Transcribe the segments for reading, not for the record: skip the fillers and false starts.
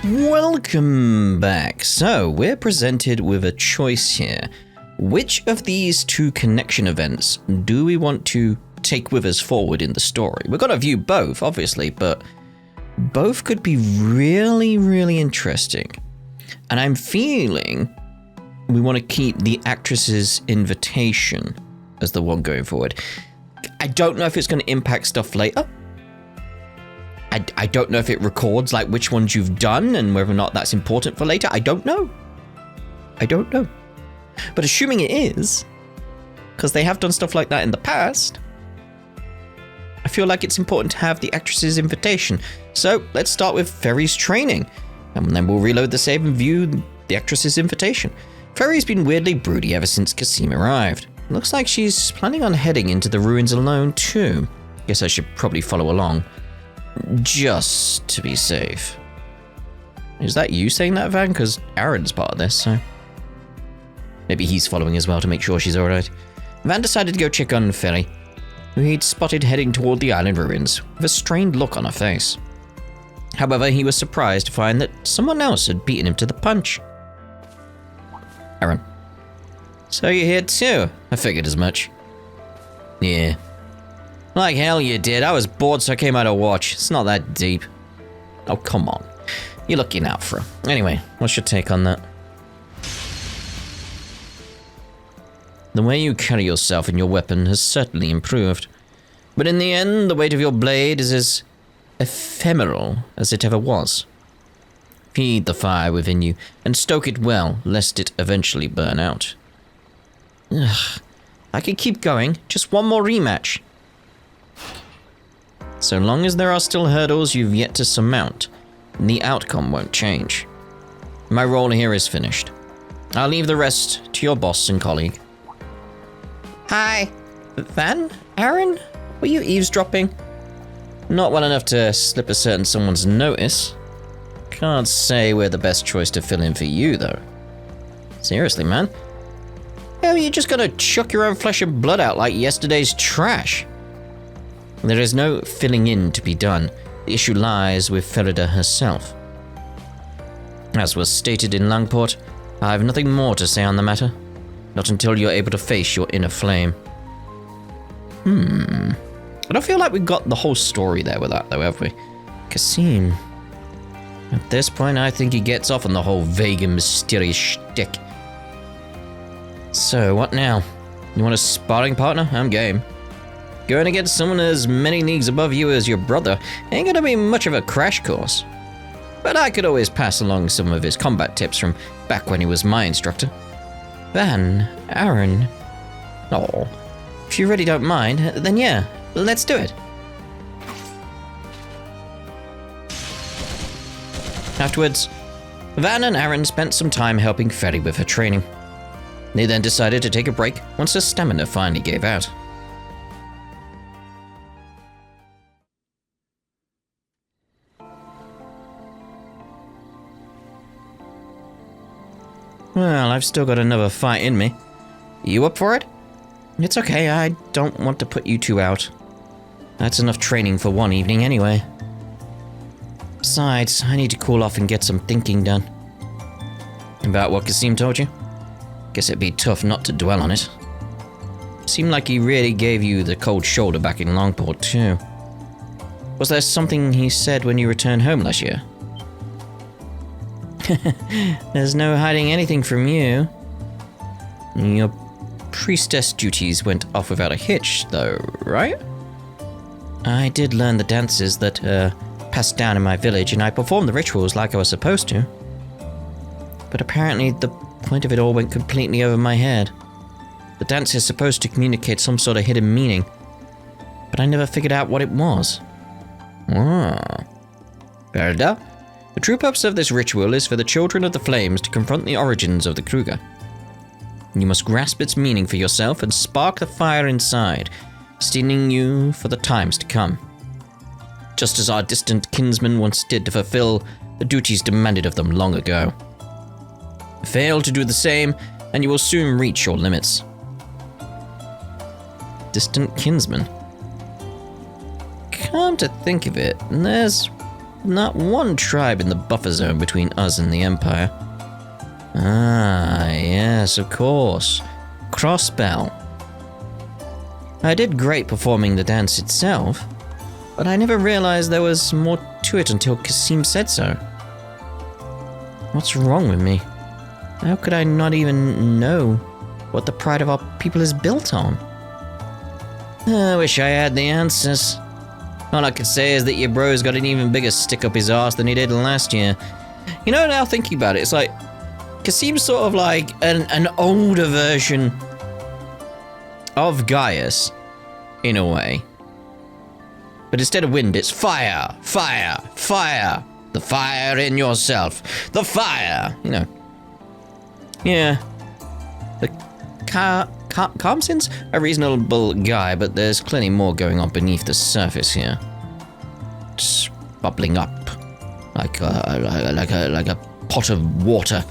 Welcome back. So, we're presented with a choice here. Which of these two connection events do we want to take with us forward in the story? We've got to view both, obviously, but both could be really, really interesting. And I'm feeling we want to keep the actress's invitation as the one going forward. I don't know if it's going to impact stuff later. I don't know if it records like which ones you've done and whether or not that's important for later. I don't know. But assuming it is, because they have done stuff like that in the past, I feel like it's important to have the actress's invitation. So let's start with Feri's training, and then we'll reload the save and view the actress's invitation. Feri's been weirdly broody ever since Kasim arrived. Looks like she's planning on heading into the ruins alone too. Guess I should probably follow along, just to be safe. Is that you saying that, Van? Because Aaron's part of this, so maybe he's following as well to make sure she's alright. Van decided to go check on Feri, who he'd spotted heading toward the island ruins, with a strained look on her face. However, he was surprised to find that someone else had beaten him to the punch. Aaron. So you're here too? I figured as much. Yeah. Like hell you did. I was bored, so I came out to watch. It's not that deep. Oh, come on. You're looking out for her. Anyway, what's your take on that? The way you carry yourself and your weapon has certainly improved. But in the end, the weight of your blade is as ephemeral as it ever was. Feed the fire within you and stoke it well, lest it eventually burn out. Ugh, I could keep going. Just one more rematch. So long as there are still hurdles you've yet to surmount, the outcome won't change. My role here is finished. I'll leave the rest to your boss and colleague. Hi, Van? Aaron? Were you eavesdropping? Not well enough to slip a certain someone's notice. Can't say we're the best choice to fill in for you, though. Seriously, man. How are you just gonna chuck your own flesh and blood out like yesterday's trash? There is no filling in to be done. The issue lies with Ferida herself. As was stated in Langport, I have nothing more to say on the matter. Not until you're able to face your inner flame. I don't feel like we got the whole story there with that, though, have we? Kasim. At this point, I think he gets off on the whole vague and mysterious shtick. So, what now? You want a sparring partner? I'm game. Going against someone as many leagues above you as your brother ain't gonna be much of a crash course. But I could always pass along some of his combat tips from back when he was my instructor. Van, Aaron. Oh, if you really don't mind, then yeah, let's do it. Afterwards, Van and Aaron spent some time helping Feri with her training. They then decided to take a break once her stamina finally gave out. Well, I've still got another fight in me. You up for it? It's okay, I don't want to put you two out. That's enough training for one evening anyway. Besides, I need to cool off and get some thinking done. About what Kasim told you? Guess it'd be tough not to dwell on it. Seemed like he really gave you the cold shoulder back in Longport too. Was there something he said when you returned home last year? There's no hiding anything from you. Your priestess duties went off without a hitch, though, right? I did learn the dances that passed down in my village, and I performed the rituals like I was supposed to. But apparently the point of it all went completely over my head. The dance is supposed to communicate some sort of hidden meaning, but I never figured out what it was. Verda? The true purpose of this ritual is for the Children of the Flames to confront the origins of the Kruger. You must grasp its meaning for yourself and spark the fire inside, steeling you for the times to come. Just as our distant kinsmen once did to fulfill the duties demanded of them long ago. Fail to do the same, and you will soon reach your limits. Distant kinsmen? Come to think of it, there's not one tribe in the buffer zone between us and the Empire. Ah, yes, of course. Crossbell. I did great performing the dance itself, but I never realized there was more to it until Kasim said so. What's wrong with me? How could I not even know what the pride of our people is built on? I wish I had the answers. All I could say is that your bro's got an even bigger stick up his arse than he did last year. You know, now thinking about it, it's like Kasim's sort of like an older version of Gaius, in a way. But instead of wind, it's fire, fire, fire. The fire in yourself. The fire! You know. Yeah. The Kamsin's a reasonable guy, but there's clearly more going on beneath the surface here. Just bubbling up like a pot of water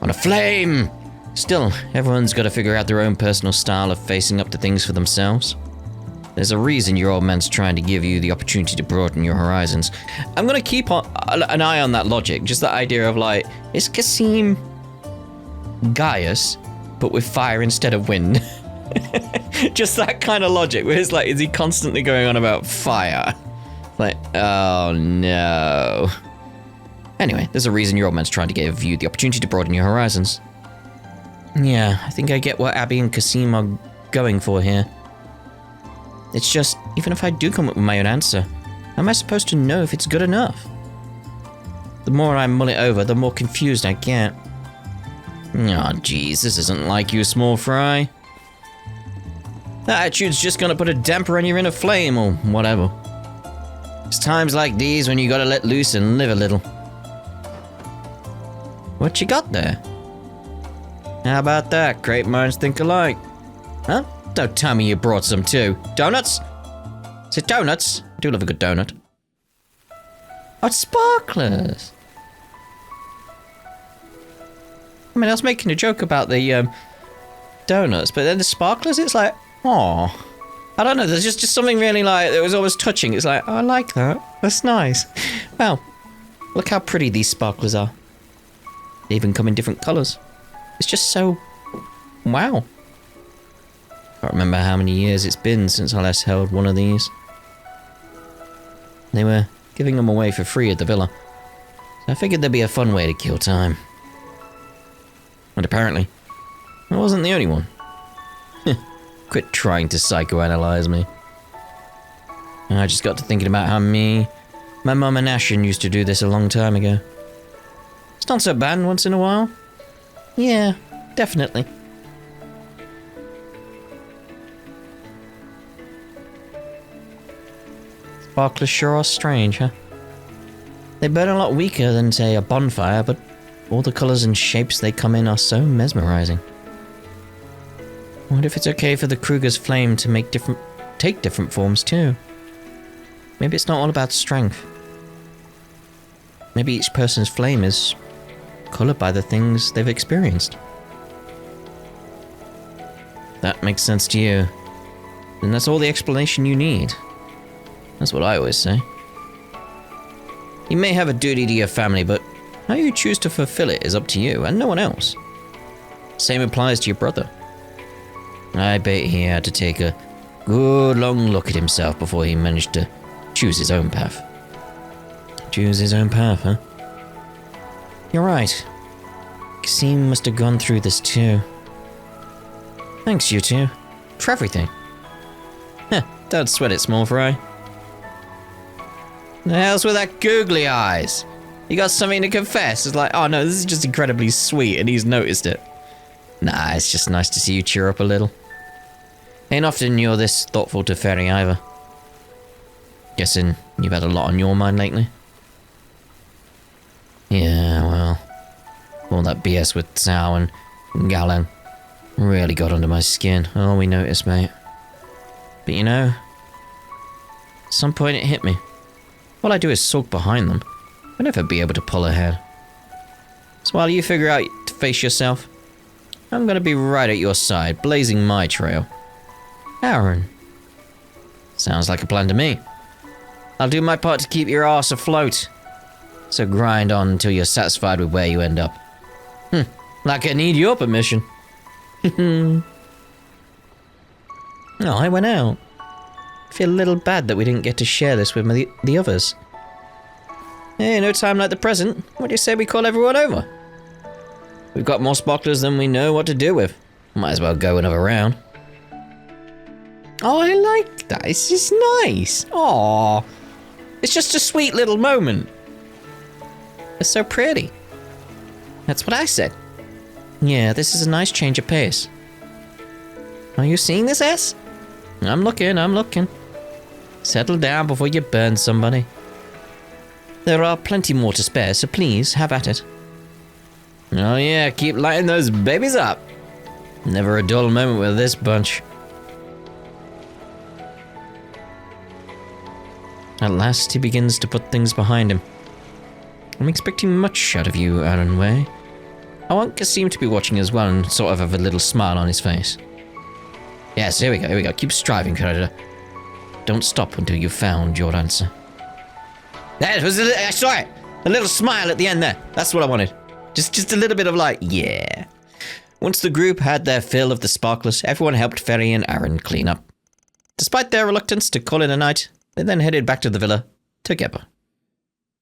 on a flame. Still, everyone's got to figure out their own personal style of facing up to things for themselves. There's a reason your old man's trying to give you the opportunity to broaden your horizons. I'm gonna keep an eye on that logic, just that idea of like, is Kasim Gaius, but with fire instead of wind? Just that kind of logic, where it's like, is he constantly going on about fire? Like, oh no. Anyway, there's a reason your old man's trying to give you the opportunity to broaden your horizons. Yeah, I think I get what Abby and Kasim are going for here. It's just, even if I do come up with my own answer, how am I supposed to know if it's good enough? The more I mull it over, the more confused I get. Aw, geez, this isn't like you, small fry. That attitude's just gonna put a damper on your inner flame, or whatever. It's times like these when you gotta let loose and live a little. What you got there? How about that? Great minds think alike. Huh? Don't tell me you brought some too. Donuts? Is it donuts? I do love a good donut. Oh, it's sparklers. I mean, I was making a joke about the donuts, but then the sparklers, it's like, oh, I don't know, there's just something really like, it was always touching. It's like, oh, I like that. That's nice. Well, look how pretty these sparklers are. They even come in different colours. It's just so, wow. I can't remember how many years it's been since I last held one of these. They were giving them away for free at the villa, so I figured there'd be a fun way to kill time. And apparently, I wasn't the only one. Quit trying to psychoanalyze me. I just got to thinking about how my mum and Ashen used to do this a long time ago. It's not so bad once in a while. Yeah, definitely. Sparklers sure are strange, huh? They burn a lot weaker than, say, a bonfire, but all the colours and shapes they come in are so mesmerising. I wonder if it's okay for the Kruger's flame to take different forms too. Maybe it's not all about strength. Maybe each person's flame is coloured by the things they've experienced. That makes sense to you. Then that's all the explanation you need. That's what I always say. You may have a duty to your family, but how you choose to fulfill it is up to you and no one else. Same applies to your brother. I bet he had to take a good long look at himself before he managed to choose his own path. Choose his own path, huh? You're right. Kasim must have gone through this too. Thanks, you two, for everything. Heh, don't sweat it, small fry. The hell's with that googly eyes? You got something to confess? It's like, oh no, this is just incredibly sweet and he's noticed it. Nah, it's just nice to see you cheer up a little. Ain't often you're this thoughtful to Feri either. Guessing you've had a lot on your mind lately? Yeah, well, all that BS with Sao and Galan really got under my skin. Oh, we noticed, mate. But you know, at some point it hit me. All I do is sulk behind them. I'll never be able to pull ahead. So while you figure out to face yourself, I'm gonna be right at your side, blazing my trail. Aaron. Sounds like a plan to me. I'll do my part to keep your arse afloat. So grind on until you're satisfied with where you end up. Like I need your permission. Oh, I went out. I feel a little bad that we didn't get to share this with the others. Hey, no time like the present. What do you say we call everyone over? We've got more sparklers than we know what to do with. Might as well go another round. Oh, I like that. It's just nice. Aww. It's just a sweet little moment. It's so pretty. That's what I said. Yeah, this is a nice change of pace. Are you seeing this, S? I'm looking. Settle down before you burn somebody. There are plenty more to spare, so please, have at it. Oh yeah, keep lighting those babies up. Never a dull moment with this bunch. At last, he begins to put things behind him. I'm expecting much out of you, Aaron Way. Awanka seemed to be watching as well and sort of have a little smile on his face. Yes, here we go. Keep striving, Creditor. Don't stop until you've found your answer. That was I saw it! A little smile at the end there. That's what I wanted. Just a little bit of like, yeah. Once the group had their fill of the sparklers, everyone helped Feri and Aaron clean up. Despite their reluctance to call it a night, they then headed back to the villa together.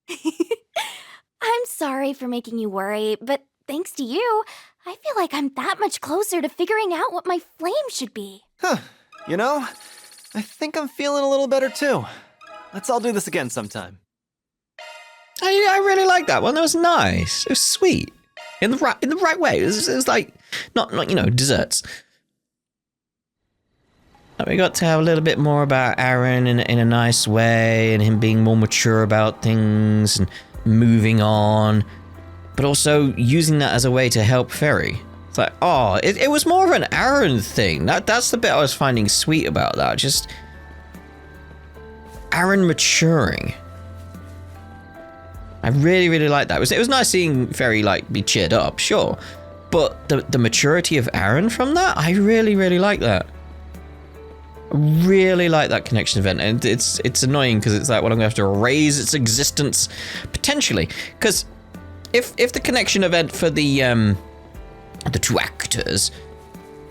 I'm sorry for making you worry, but thanks to you, I feel like I'm that much closer to figuring out what my flame should be. Huh. You know, I think I'm feeling a little better too. Let's all do this again sometime. I really like that one. That was nice. It was sweet. In the right way. It was like not desserts. We got to have a little bit more about Aaron in a nice way, and him being more mature about things and moving on, but also using that as a way to help Feri. It's like, oh, it was more of an Aaron thing. That's the bit I was finding sweet about that. Just Aaron maturing. I really, really like that. It was nice seeing Feri like be cheered up, sure, but the maturity of Aaron from that, I really, really like that. Really like that connection event, and it's annoying because it's like, well, I'm gonna have to erase its existence potentially, because if the connection event for the two actors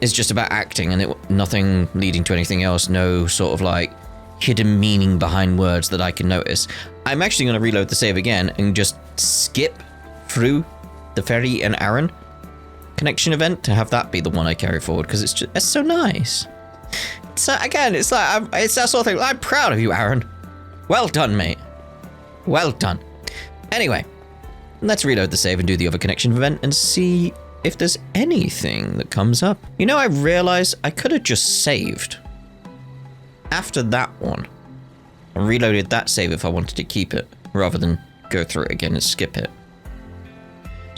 is just about acting and nothing leading to anything else, no sort of like hidden meaning behind words that I can notice, I'm actually going to reload the save again and just skip through the Feri and Aaron connection event to have that be the one I carry forward, because it's so nice. So again, it's like it's that sort of thing. I'm proud of you, Aaron. Well done, mate. Well done. Anyway, let's reload the save and do the other connection event and see if there's anything that comes up. You know, I realized I could have just saved after that one and reloaded that save if I wanted to keep it, rather than go through it again and skip it.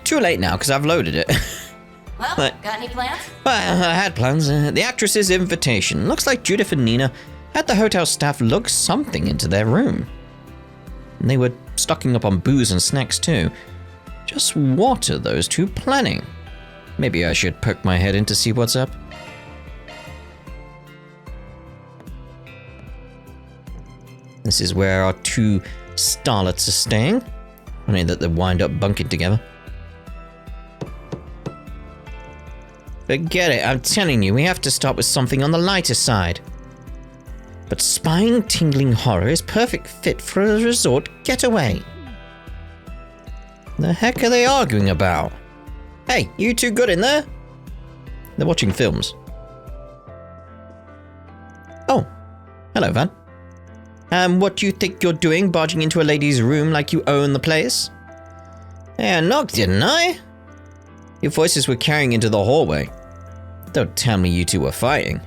Too late now, because I've loaded it. Well, got any plans? Well, I had plans. The actress's invitation. Looks like Judith and Nina had the hotel staff lug something into their room. And they were stocking up on booze and snacks too. Just what are those two planning? Maybe I should poke my head in to see what's up. This is where our two starlets are staying. Funny that they wind up bunking together. Forget it, I'm telling you, we have to start with something on the lighter side. But spine tingling horror is perfect fit for a resort getaway. The heck are they arguing about? Hey, you two good in there? They're watching films. Oh, hello, Van. What do you think you're doing, barging into a lady's room like you own the place? Hey, I knocked, didn't I? Your voices were carrying into the hallway. Don't tell me you two were fighting.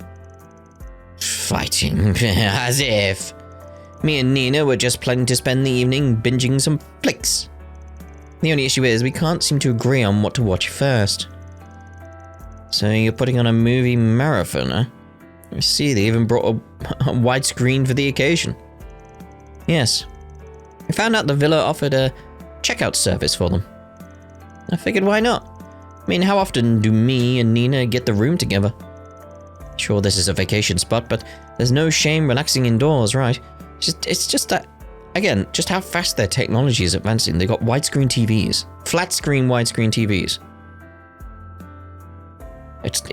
Fighting? As if. Me and Nina were just planning to spend the evening binging some flicks. The only issue is we can't seem to agree on what to watch first. So you're putting on a movie marathon, huh? I see they even brought a widescreen for the occasion. Yes. I found out the villa offered a checkout service for them. I figured why not? I mean, how often do me and Nina get the room together? Sure, this is a vacation spot, but there's no shame relaxing indoors, right? It's just that again, just how fast their technology is advancing. They got widescreen TVs, flat screen widescreen TVs.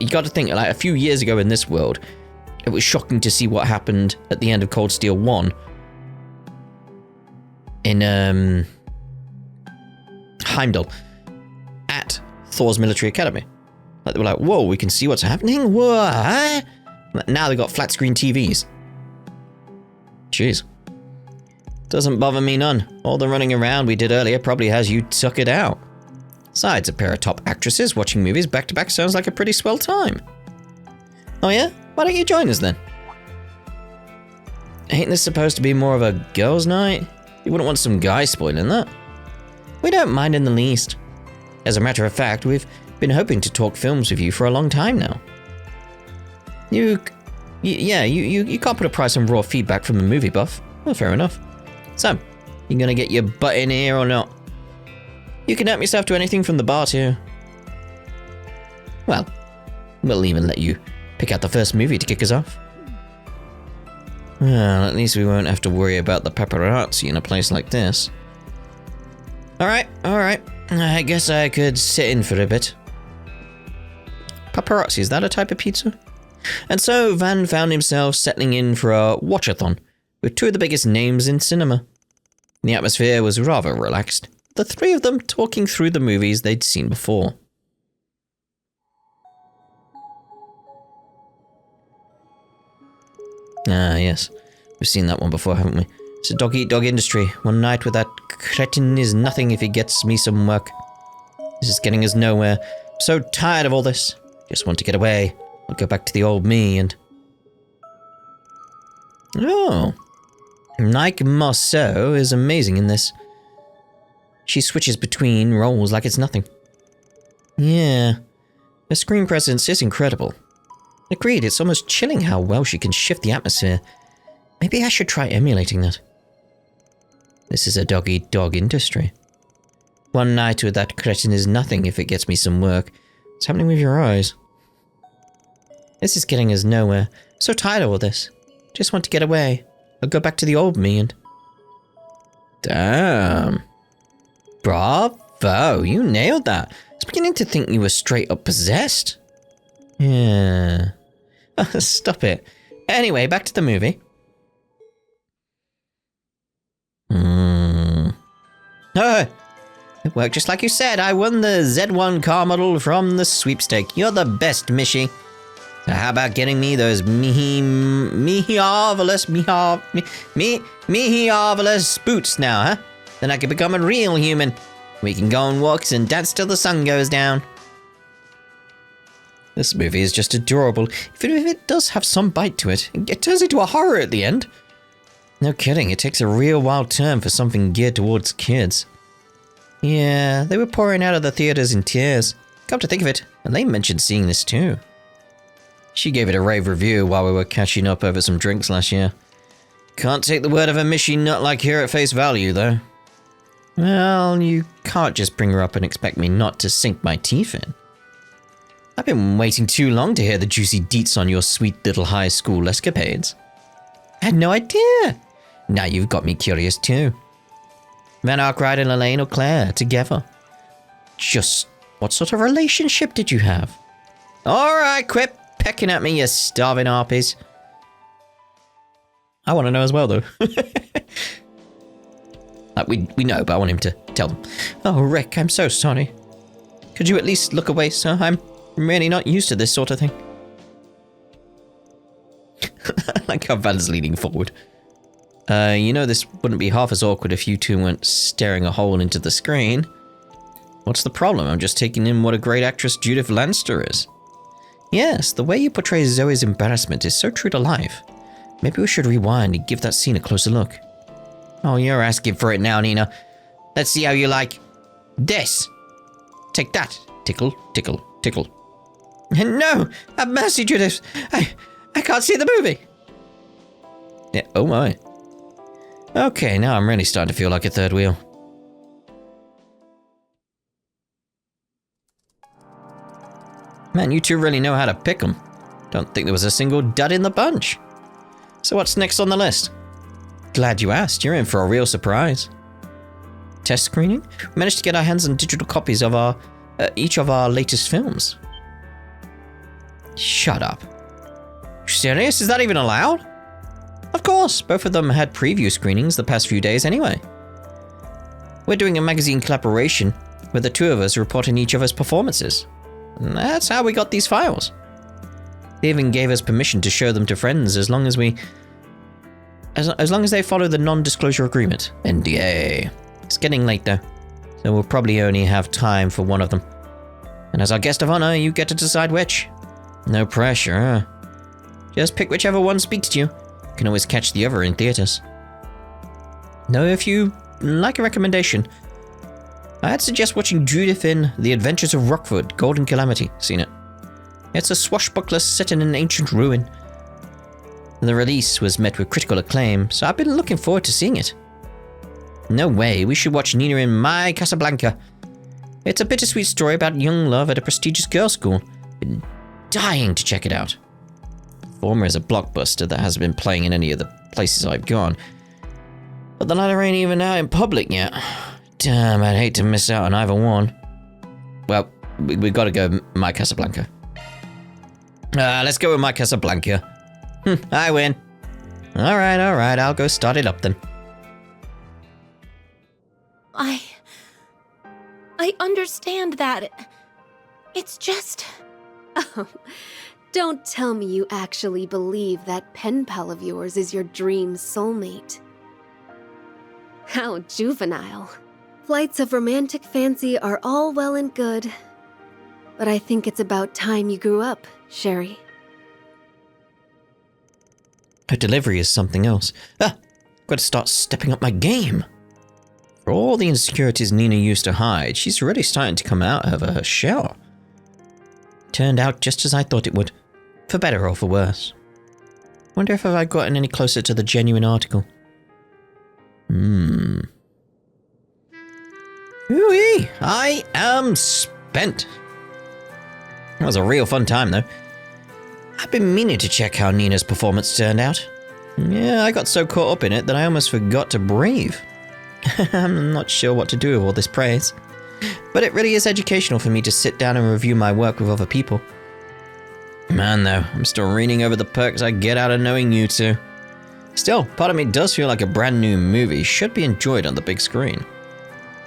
You got to think, like a few years ago in this world, it was shocking to see what happened at the end of Cold Steel 1 in Heimdall at Thor's military academy. Like, they were like, whoa, we can see what's happening? What? Now they got flat screen TVs. Jeez. Doesn't bother me none. All the running around we did earlier probably has you tuck it out. Besides, a pair of top actresses watching movies back to back sounds like a pretty swell time. Oh yeah? Why don't you join us then? Ain't this supposed to be more of a girls' night? You wouldn't want some guy spoiling that. We don't mind in the least. As a matter of fact, we've been hoping to talk films with you for a long time now. You can't put a price on raw feedback from a movie buff. Well, fair enough. So, you gonna get your butt in here or not? You can help yourself to anything from the bar too. Well, we'll even let you pick out the first movie to kick us off. Well, at least we won't have to worry about the paparazzi in a place like this. Alright. I guess I could sit in for a bit. Paparazzi, is that a type of pizza? And so Van found himself settling in for a watchathon with two of the biggest names in cinema. The atmosphere was rather relaxed, the three of them talking through the movies they'd seen before. Ah, yes. We've seen that one before, haven't we? It's a dog-eat-dog industry. One night with that cretin is nothing if he gets me some work. This is getting us nowhere. I'm so tired of all this. Just want to get away. I'll go back to the old me and... Oh. Nike Marceau is amazing in this. She switches between roles like it's nothing. Yeah. Her screen presence is incredible. Agreed, it's almost chilling how well she can shift the atmosphere. Maybe I should try emulating that. This is a dog-eat-dog industry. One night with that cretin is nothing if it gets me some work. What's happening with your eyes? This is getting us nowhere. So tired of all this. Just want to get away. I'll go back to the old me and... Damn. Bravo, you nailed that. I was beginning to think you were straight up possessed. Yeah. Stop it. Anyway, back to the movie. Oh, it worked just like you said. I won the Z1 car model from the sweepstake. You're the best, Mishi. So how about getting me those marvelous boots now, huh? Then I can become a real human. We can go on walks and dance till the sun goes down. This movie is just adorable. Even if it does have some bite to it, it turns into a horror at the end. No kidding, it takes a real wild turn for something geared towards kids. Yeah, they were pouring out of the theaters in tears. Come to think of it, Elaine mentioned seeing this too. She gave it a rave review while we were catching up over some drinks last year. Can't take the word of a Mishi nut like her at face value, though. Well, you can't just bring her up and expect me not to sink my teeth in. I've been waiting too long to hear the juicy deets on your sweet little high school escapades. I had no idea. Now you've got me curious too. Van Arkwright and Elaine or Claire together. Just what sort of relationship did you have? Alright, quit pecking at me, you starving harpies. I want to know as well, though. We know, but I want him to tell them. Oh, Rick, I'm so sorry. Could you at least look away, sir? I'm really not used to this sort of thing. Like how Van's leaning forward. You know this wouldn't be half as awkward if you two weren't staring a hole into the screen. What's the problem? I'm just taking in what a great actress Judith Lanster is. Yes, the way you portray Zoe's embarrassment is so true to life. Maybe we should rewind and give that scene a closer look. Oh, you're asking for it now, Nina. Let's see how you like this. Take that. Tickle, tickle, tickle. No! Have mercy, Judith! I can't see the movie! Yeah, oh my. Okay, now I'm really starting to feel like a third wheel. Man, you two really know how to pick 'em. Don't think there was a single dud in the bunch. So what's next on the list? Glad you asked. You're in for a real surprise. Test screening? We managed to get our hands on digital copies of each of our latest films. Shut up. Serious? Is that even allowed? Of course, both of them had preview screenings the past few days anyway. We're doing a magazine collaboration where the two of us report on each other's performances. And that's how we got these files. They even gave us permission to show them to friends as long as they follow the non-disclosure agreement, NDA. It's getting late though, so we'll probably only have time for one of them. And as our guest of honor, you get to decide which. No pressure, huh? Just pick whichever one speaks to you. You can always catch the other in theaters. Now, if you like a recommendation, I'd suggest watching Judith in The Adventures of Rockford, Golden Calamity. Seen it? It's a swashbuckler set in an ancient ruin. The release was met with critical acclaim, so I've been looking forward to seeing it. No way, we should watch Nina in My Casablanca. It's a bittersweet story about young love at a prestigious girls' school. Been dying to check it out. Former is a blockbuster that hasn't been playing in any of the places I've gone. But the latter ain't even out in public yet. Damn, I'd hate to miss out on either one. Well, we gotta go My Casablanca. Let's go with My Casablanca. I win. Alright, I'll go start it up then. I understand that. It's just... Oh, don't tell me you actually believe that pen pal of yours is your dream soulmate. How juvenile. Flights of romantic fancy are all well and good. But I think it's about time you grew up, Sherry. Her delivery is something else. Gotta start stepping up my game. For all the insecurities Nina used to hide, she's really starting to come out of her shell. Turned out just as I thought it would. For better or for worse. Wonder if I've gotten any closer to the genuine article. Ooh-wee! I am spent. That was a real fun time, though. I've been meaning to check how Nina's performance turned out. Yeah, I got so caught up in it that I almost forgot to breathe. I'm not sure what to do with all this praise. But it really is educational for me to sit down and review my work with other people. Man, though, I'm still reading over the perks I get out of knowing you two. Still, part of me does feel like a brand new movie should be enjoyed on the big screen.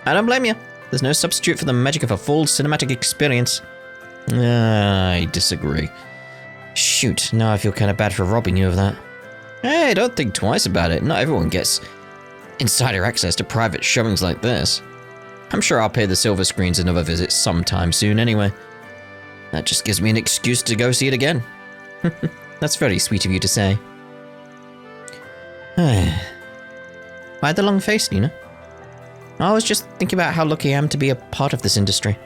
I don't blame you. There's no substitute for the magic of a full cinematic experience. I disagree. Shoot, now I feel kind of bad for robbing you of that. Hey, don't think twice about it. Not everyone gets insider access to private showings like this. I'm sure I'll pay the silver screens another visit sometime soon anyway. That just gives me an excuse to go see it again. That's very sweet of you to say. Why the long face, Nina? I was just thinking about how lucky I am to be a part of this industry.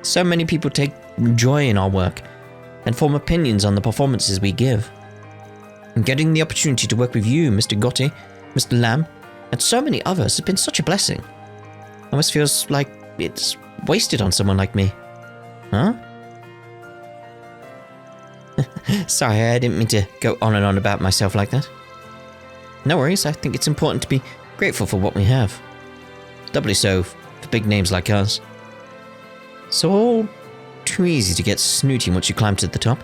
So many people take joy in our work and form opinions on the performances we give. And getting the opportunity to work with you, Mr. Gotti, Mr. Lamb, and so many others has been such a blessing. Almost feels like it's wasted on someone like me. Huh? Sorry, I didn't mean to go on and on about myself like that. No worries, I think it's important to be grateful for what we have. Doubly so for big names like us. So all too easy to get snooty once you climb to the top.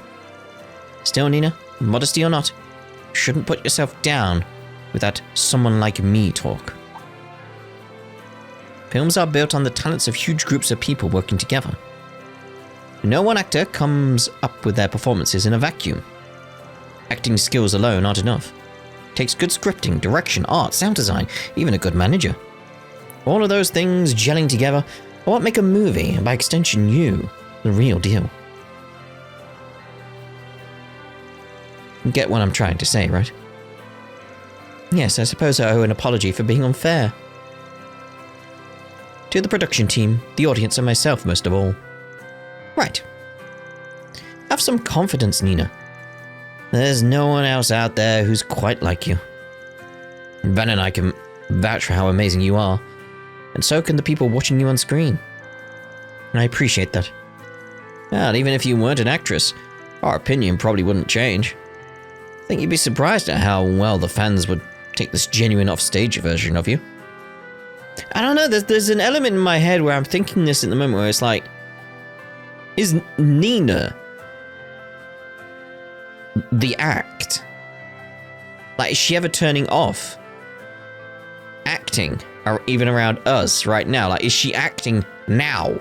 Still, Nina, modesty or not, you shouldn't put yourself down with that someone like me talk. Films are built on the talents of huge groups of people working together. No one actor comes up with their performances in a vacuum. Acting skills alone aren't enough. It takes good scripting, direction, art, sound design, even a good manager. All of those things gelling together are what make a movie, and by extension you, the real deal. You get what I'm trying to say, right? Yes, I suppose I owe an apology for being unfair. To the production team, the audience, and myself most of all. Right. Have some confidence, Nina. There's no one else out there who's quite like you. Ben and I can vouch for how amazing you are, and so can the people watching you on screen. I appreciate that. Well, even if you weren't an actress, our opinion probably wouldn't change. I think you'd be surprised at how well the fans would take this genuine off-stage version of you. I don't know, there's an element in my head where I'm thinking this at the moment where it's like, is Nina the act? Like, is she ever turning off acting, or even around us right now? Like, is she acting now?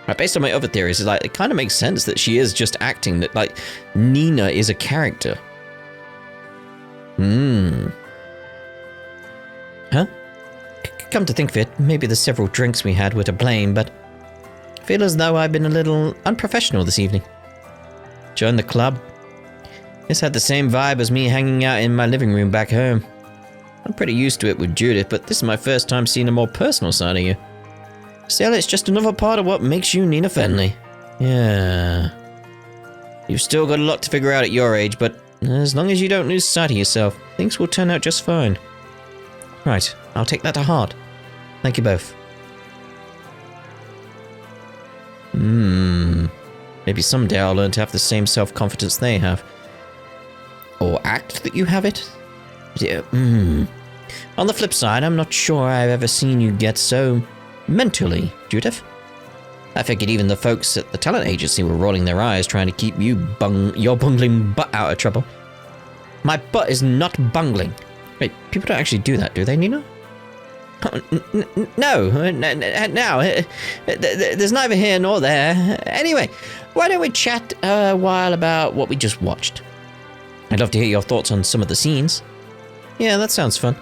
Right, based on my other theories, it's like, it kind of makes sense that she is just acting, that, like, Nina is a character. Huh? Come to think of it, maybe the several drinks we had were to blame, but I feel as though I've been a little unprofessional this evening. Joined the club. This had the same vibe as me hanging out in my living room back home. I'm pretty used to it with Judith, but this is my first time seeing a more personal side of you. Still, it's just another part of what makes you Nina Fenley. Yeah. You've still got a lot to figure out at your age, but as long as you don't lose sight of yourself, things will turn out just fine. Right, I'll take that to heart. Thank you both. Maybe someday I'll learn to have the same self-confidence they have. Or act that you have it. Yeah, On the flip side, I'm not sure I've ever seen you get so mentally, Judith. I figured even the folks at the talent agency were rolling their eyes trying to keep your bungling butt out of trouble. My butt is not bungling. Wait, people don't actually do that, do they, Nina? No, there's neither here nor there. Anyway, why don't we chat a while about what we just watched? I'd love to hear your thoughts on some of the scenes. Yeah, that sounds fun.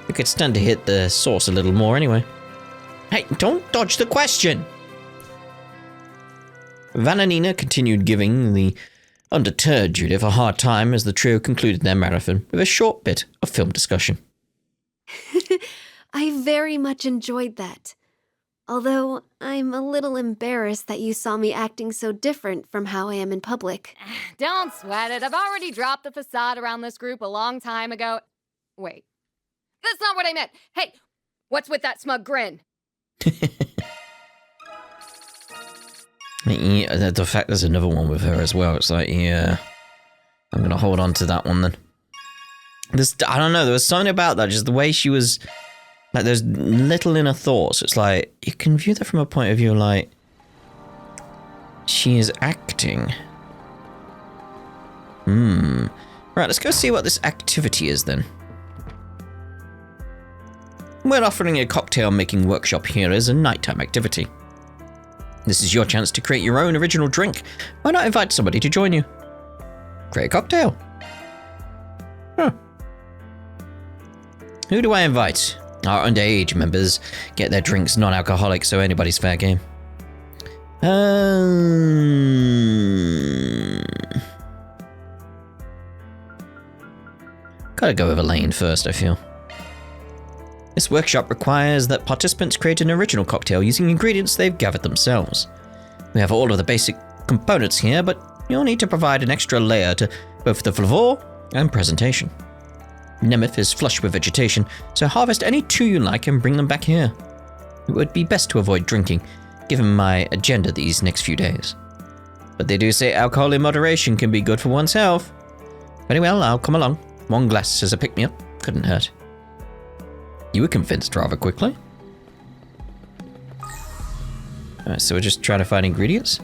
We could stand to hit the source a little more anyway. Hey, don't dodge the question! Van and Nina continued giving the undeterred Judith a hard time as the trio concluded their marathon with a short bit of film discussion. I very much enjoyed that. Although, I'm a little embarrassed that you saw me acting so different from how I am in public. Don't sweat it. I've already dropped the facade around this group a long time ago. Wait. That's not what I meant. Hey, what's with that smug grin? Yeah, the fact there's another one with her as well, it's like, yeah, I'm gonna hold on to that one then. I don't know, there was something about that, just the way she was, like, there's little inner thoughts. It's like, you can view that from a point of view like, she is acting. Right, let's go see what this activity is then. We're offering a cocktail making workshop here as a nighttime activity. This is your chance to create your own original drink. Why not invite somebody to join you? Create a cocktail. Huh. Who do I invite? Our underage members get their drinks non-alcoholic, so anybody's fair game. Gotta go with Elaine first, I feel. This workshop requires that participants create an original cocktail using ingredients they've gathered themselves. We have all of the basic components here, but you'll need to provide an extra layer to both the flavor and presentation. Nemeth is flush with vegetation, so harvest any two you like and bring them back here. It would be best to avoid drinking, given my agenda these next few days. But they do say alcohol in moderation can be good for one's health. Very well, I'll come along. One glass as a pick-me-up couldn't hurt. You were convinced rather quickly. Alright, so we're just trying to find ingredients?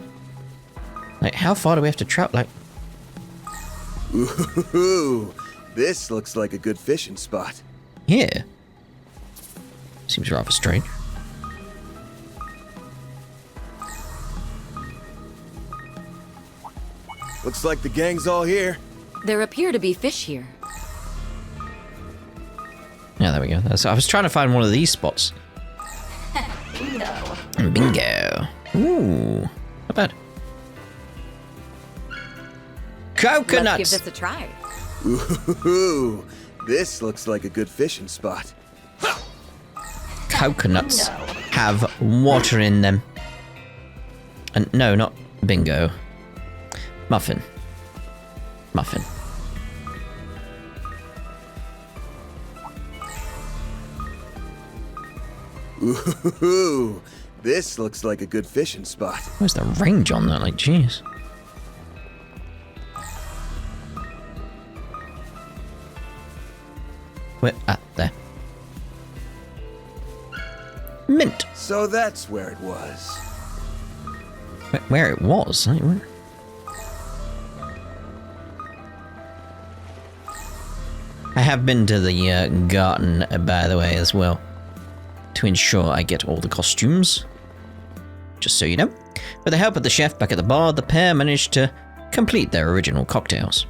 Like, how far do we have to travel? Like, ooh, this looks like a good fishing spot. here? Seems rather strange. Looks like the gang's all here. There appear to be fish here. Yeah, there we go. I was trying to find one of these spots. Bingo. Ooh, not bad. Coconuts. Let's give this a try. Ooh, this looks like a good fishing spot. Coconuts have water in them. And no, not bingo. Muffin. Muffin. Ooh, this looks like a good fishing spot. Where's the range on that? Like, jeez. There. Mint. So that's where it was. Where it was? I have been to the garden, by the way, as well, to ensure I get all the costumes. Just so you know. With the help of the chef back at the bar, the pair managed to complete their original cocktails.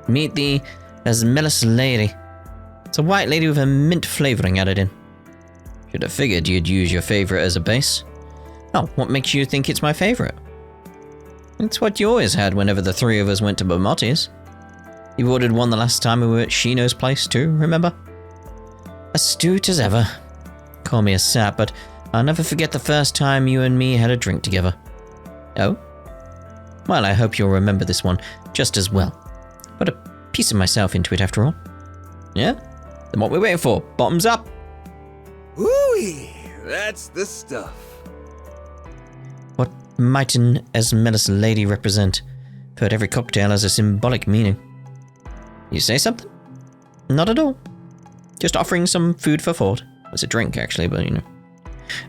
Meet the Asmelis lady. It's a white lady with a mint flavoring added in. Should have figured you'd use your favorite as a base. Oh, what makes you think it's my favorite? It's what you always had whenever the three of us went to Bomatti's. You ordered one the last time we were at Shino's place too, remember? Astute as ever. Call me a sap, but I'll never forget the first time you and me had a drink together. Oh? Well, I hope you'll remember this one just as well. Put a piece of myself into it after all. Yeah? Then what we're waiting for? Bottoms up! Ooh-wee! That's the stuff. What might an Asmelis lady represent? I've heard every cocktail has a symbolic meaning. You say something? Not at all. Just offering some food for thought. It's a drink, actually, but you know.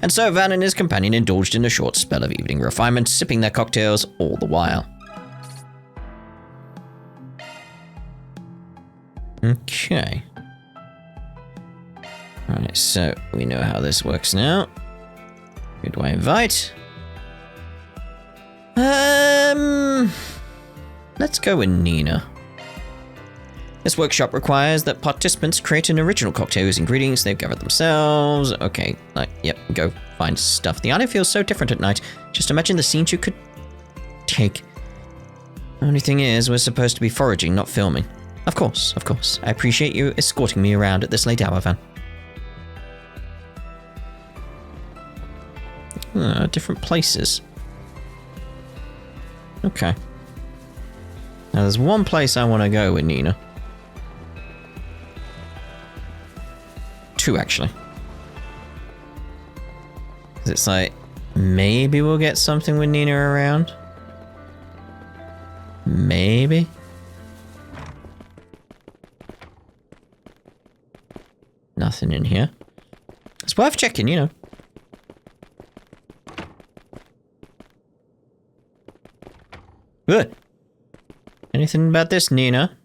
And so Van and his companion indulged in a short spell of evening refinement, sipping their cocktails all the while. Okay. Alright, so we know how this works now. Who do I invite? Let's go with Nina. This workshop requires that participants create an original cocktail using ingredients they've gathered themselves. Okay, yep, go find stuff. The island feels so different at night. Just imagine the scenes you could take. Only thing is, we're supposed to be foraging, not filming. Of course. I appreciate you escorting me around at this late hour, Van. Different places. Okay. Now there's one place I want to go with Nina. Two, actually. It's like, maybe we'll get something with Nina around. Maybe. Nothing in here. It's worth checking, you know. Good. Anything about this, Nina?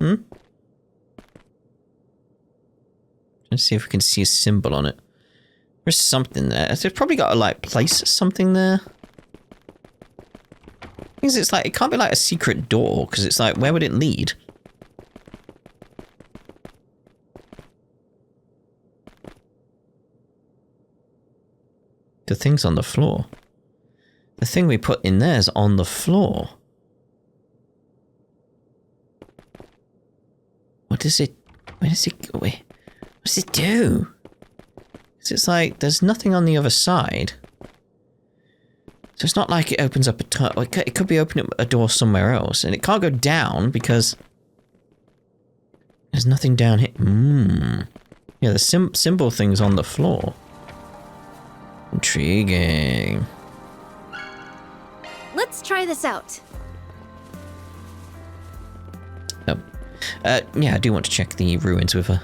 Let's see if we can see a symbol on it. There's something there. They've probably got to, like, place something there. Because it's like, it can't be like a secret door, because it's like, where would it lead? The thing's on the floor. The thing we put in there's on the floor. What does it... Where does it go? What does it do? Because it's like, there's nothing on the other side. So it's not like it opens up a... It could be opening up a door somewhere else. And it can't go down because... There's nothing down here. Yeah, the symbol thing's on the floor. Intriguing. Let's try this out. Oh. Yeah, I do want to check the ruins with her.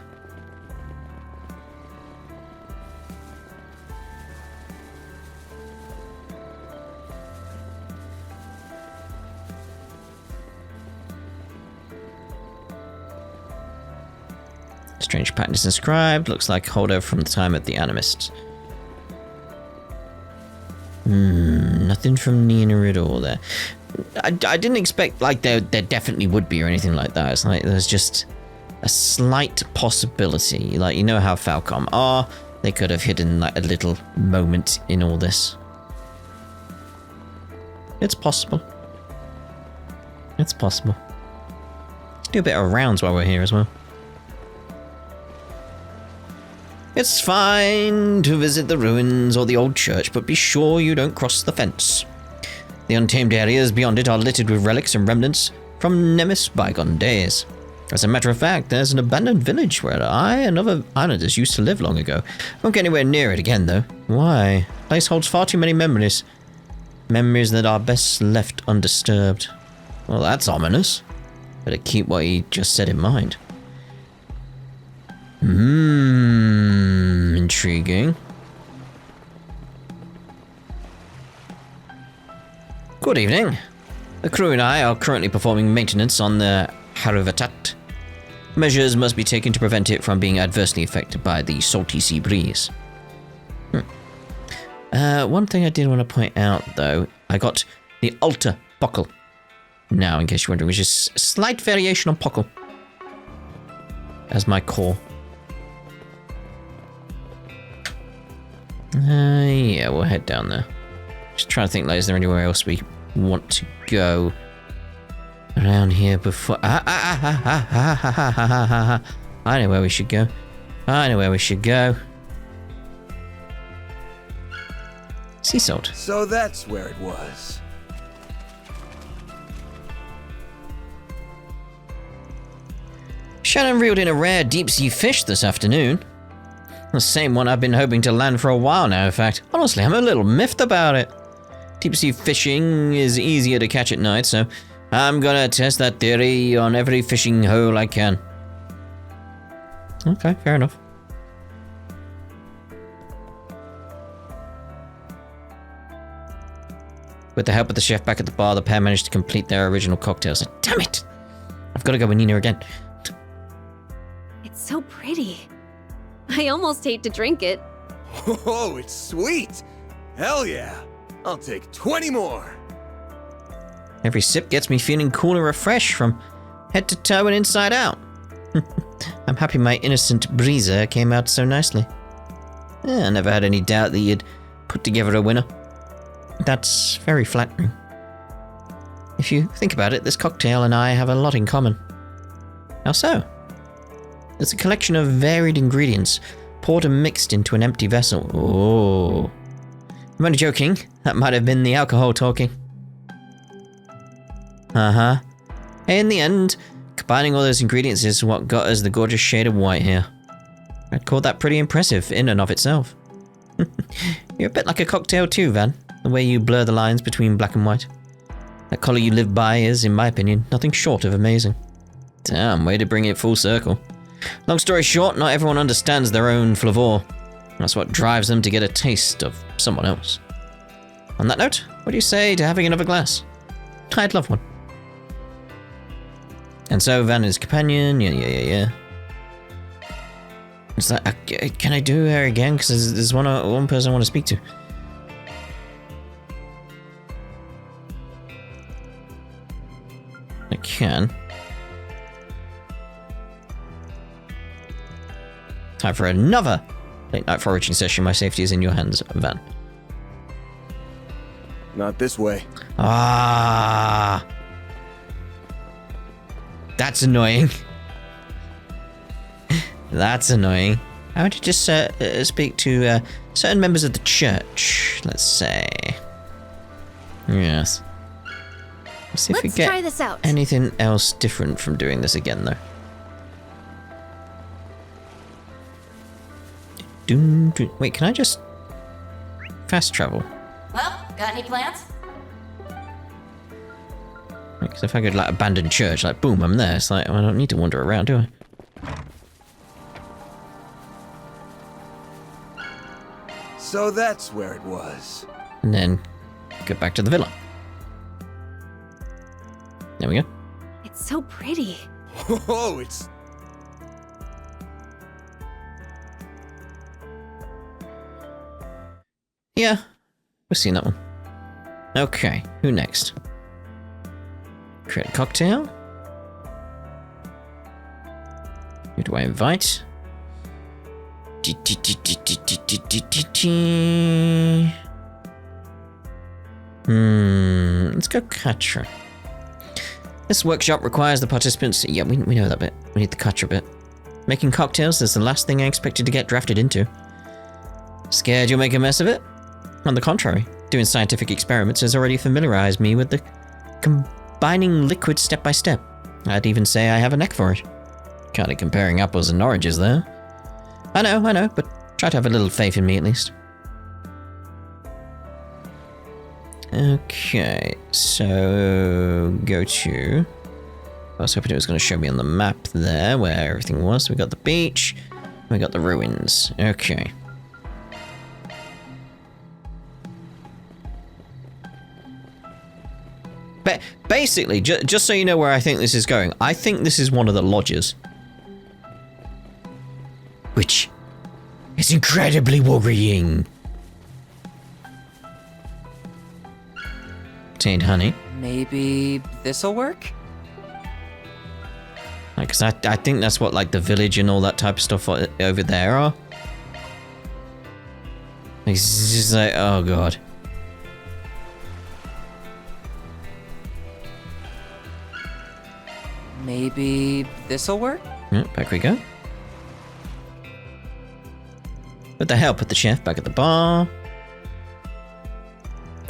Strange pattern is inscribed. Looks like a holdover from the time of the animists. Nothing from Nina at all there. I didn't expect, like, there definitely would be or anything like that. It's like, there's just a slight possibility. Like, you know how Falcom are. They could have hidden, like, a little moment in all this. It's possible. It's possible. Let's do a bit of rounds while we're here as well. It's fine to visit the ruins or the old church, but be sure you don't cross the fence. The untamed areas beyond it are littered with relics and remnants from Nemis bygone days. As a matter of fact, there's an abandoned village where I and other islanders used to live long ago. Won't get anywhere near it again, though. Why? The place holds far too many memories. Memories that are best left undisturbed. Well, that's ominous. Better keep what he just said in mind. Intriguing. Good evening. The crew and I are currently performing maintenance on the Haruvatat. Measures must be taken to prevent it from being adversely affected by the salty sea breeze. One thing I did want to point out, though, I got the Alta Buckle. Now, in case you're wondering, which is a slight variation on Puckle as my core. Yeah, we'll head down there. Just trying to think, like, is there anywhere else we want to go around here before? I know where we should go. I know where we should go. Sea salt. So that's where it was. Shannon reeled in a rare deep-sea fish this afternoon. The same one I've been hoping to land for a while now, in fact. Honestly, I'm a little miffed about it. Deep-sea fishing is easier to catch at night, so I'm gonna test that theory on every fishing hole I can. Okay, fair enough. With the help of the chef back at the bar, the pair managed to complete their original cocktails. Damn it! I've got to go with Nina again. It's so pretty. I almost hate to drink it. Oh, it's sweet. Hell yeah. I'll take 20 more. Every sip gets me feeling cool and refreshed from head to toe and inside out. I'm happy my innocent breezer came out so nicely. I never had any doubt that you'd put together a winner. That's very flattering. If you think about it, this cocktail and I have a lot in common. How so? It's a collection of varied ingredients, poured and mixed into an empty vessel. Oh. I'm only joking. That might have been the alcohol talking. Uh-huh. Hey, in the end, combining all those ingredients is what got us the gorgeous shade of white here. I'd call that pretty impressive in and of itself. You're a bit like a cocktail too, Van. The way you blur the lines between black and white. That colour you live by is, in my opinion, nothing short of amazing. Damn, way to bring it full circle. Long story short, not everyone understands their own flavor. That's what drives them to get a taste of someone else. On that note, what do you say to having another glass? I'd love one. And so Van is companion, yeah. Is that, can I do her again? Because there's one person I want to speak to. I can. Time for another late night foraging session. My safety is in your hands, Van. Not this way. Ah, that's annoying. That's annoying. I want to just speak to certain members of the church, let's say. Yes. Let's see if we get try this out. anything else different from doing this again, though. Wait, can I just fast travel? Well, got any plans? Because if I could, like, abandon church, like, boom, I'm there. It's like, I don't need to wander around, do I? So that's where it was. And then go back to the villa. There we go. It's so pretty. Oh, it's... Yeah, we've seen that one. Okay, who next? Create a cocktail. Who do I invite? Let's go Katra. This workshop requires the participants... Yeah, we know that bit. We need the Katra bit. Making cocktails is the last thing I expected to get drafted into. Scared you'll make a mess of it? On the contrary, doing scientific experiments has already familiarized me with the combining liquids step by step. I'd even say I have a knack for it. Kind of comparing apples and oranges there. I know, but try to have a little faith in me at least. Okay, so go to... I was hoping it was going to show me on the map there where everything was. We got the beach, We got the ruins. Okay. Basically, just so you know where I think this is going, I think this is one of the lodges. Which is incredibly worrying. Obtained honey. Maybe this'll work? Because I think that's what, like, the village and all that type of stuff over there are. It's just like, oh god. Maybe this'll work? Yep, back we go. With the help of the chef back at the bar.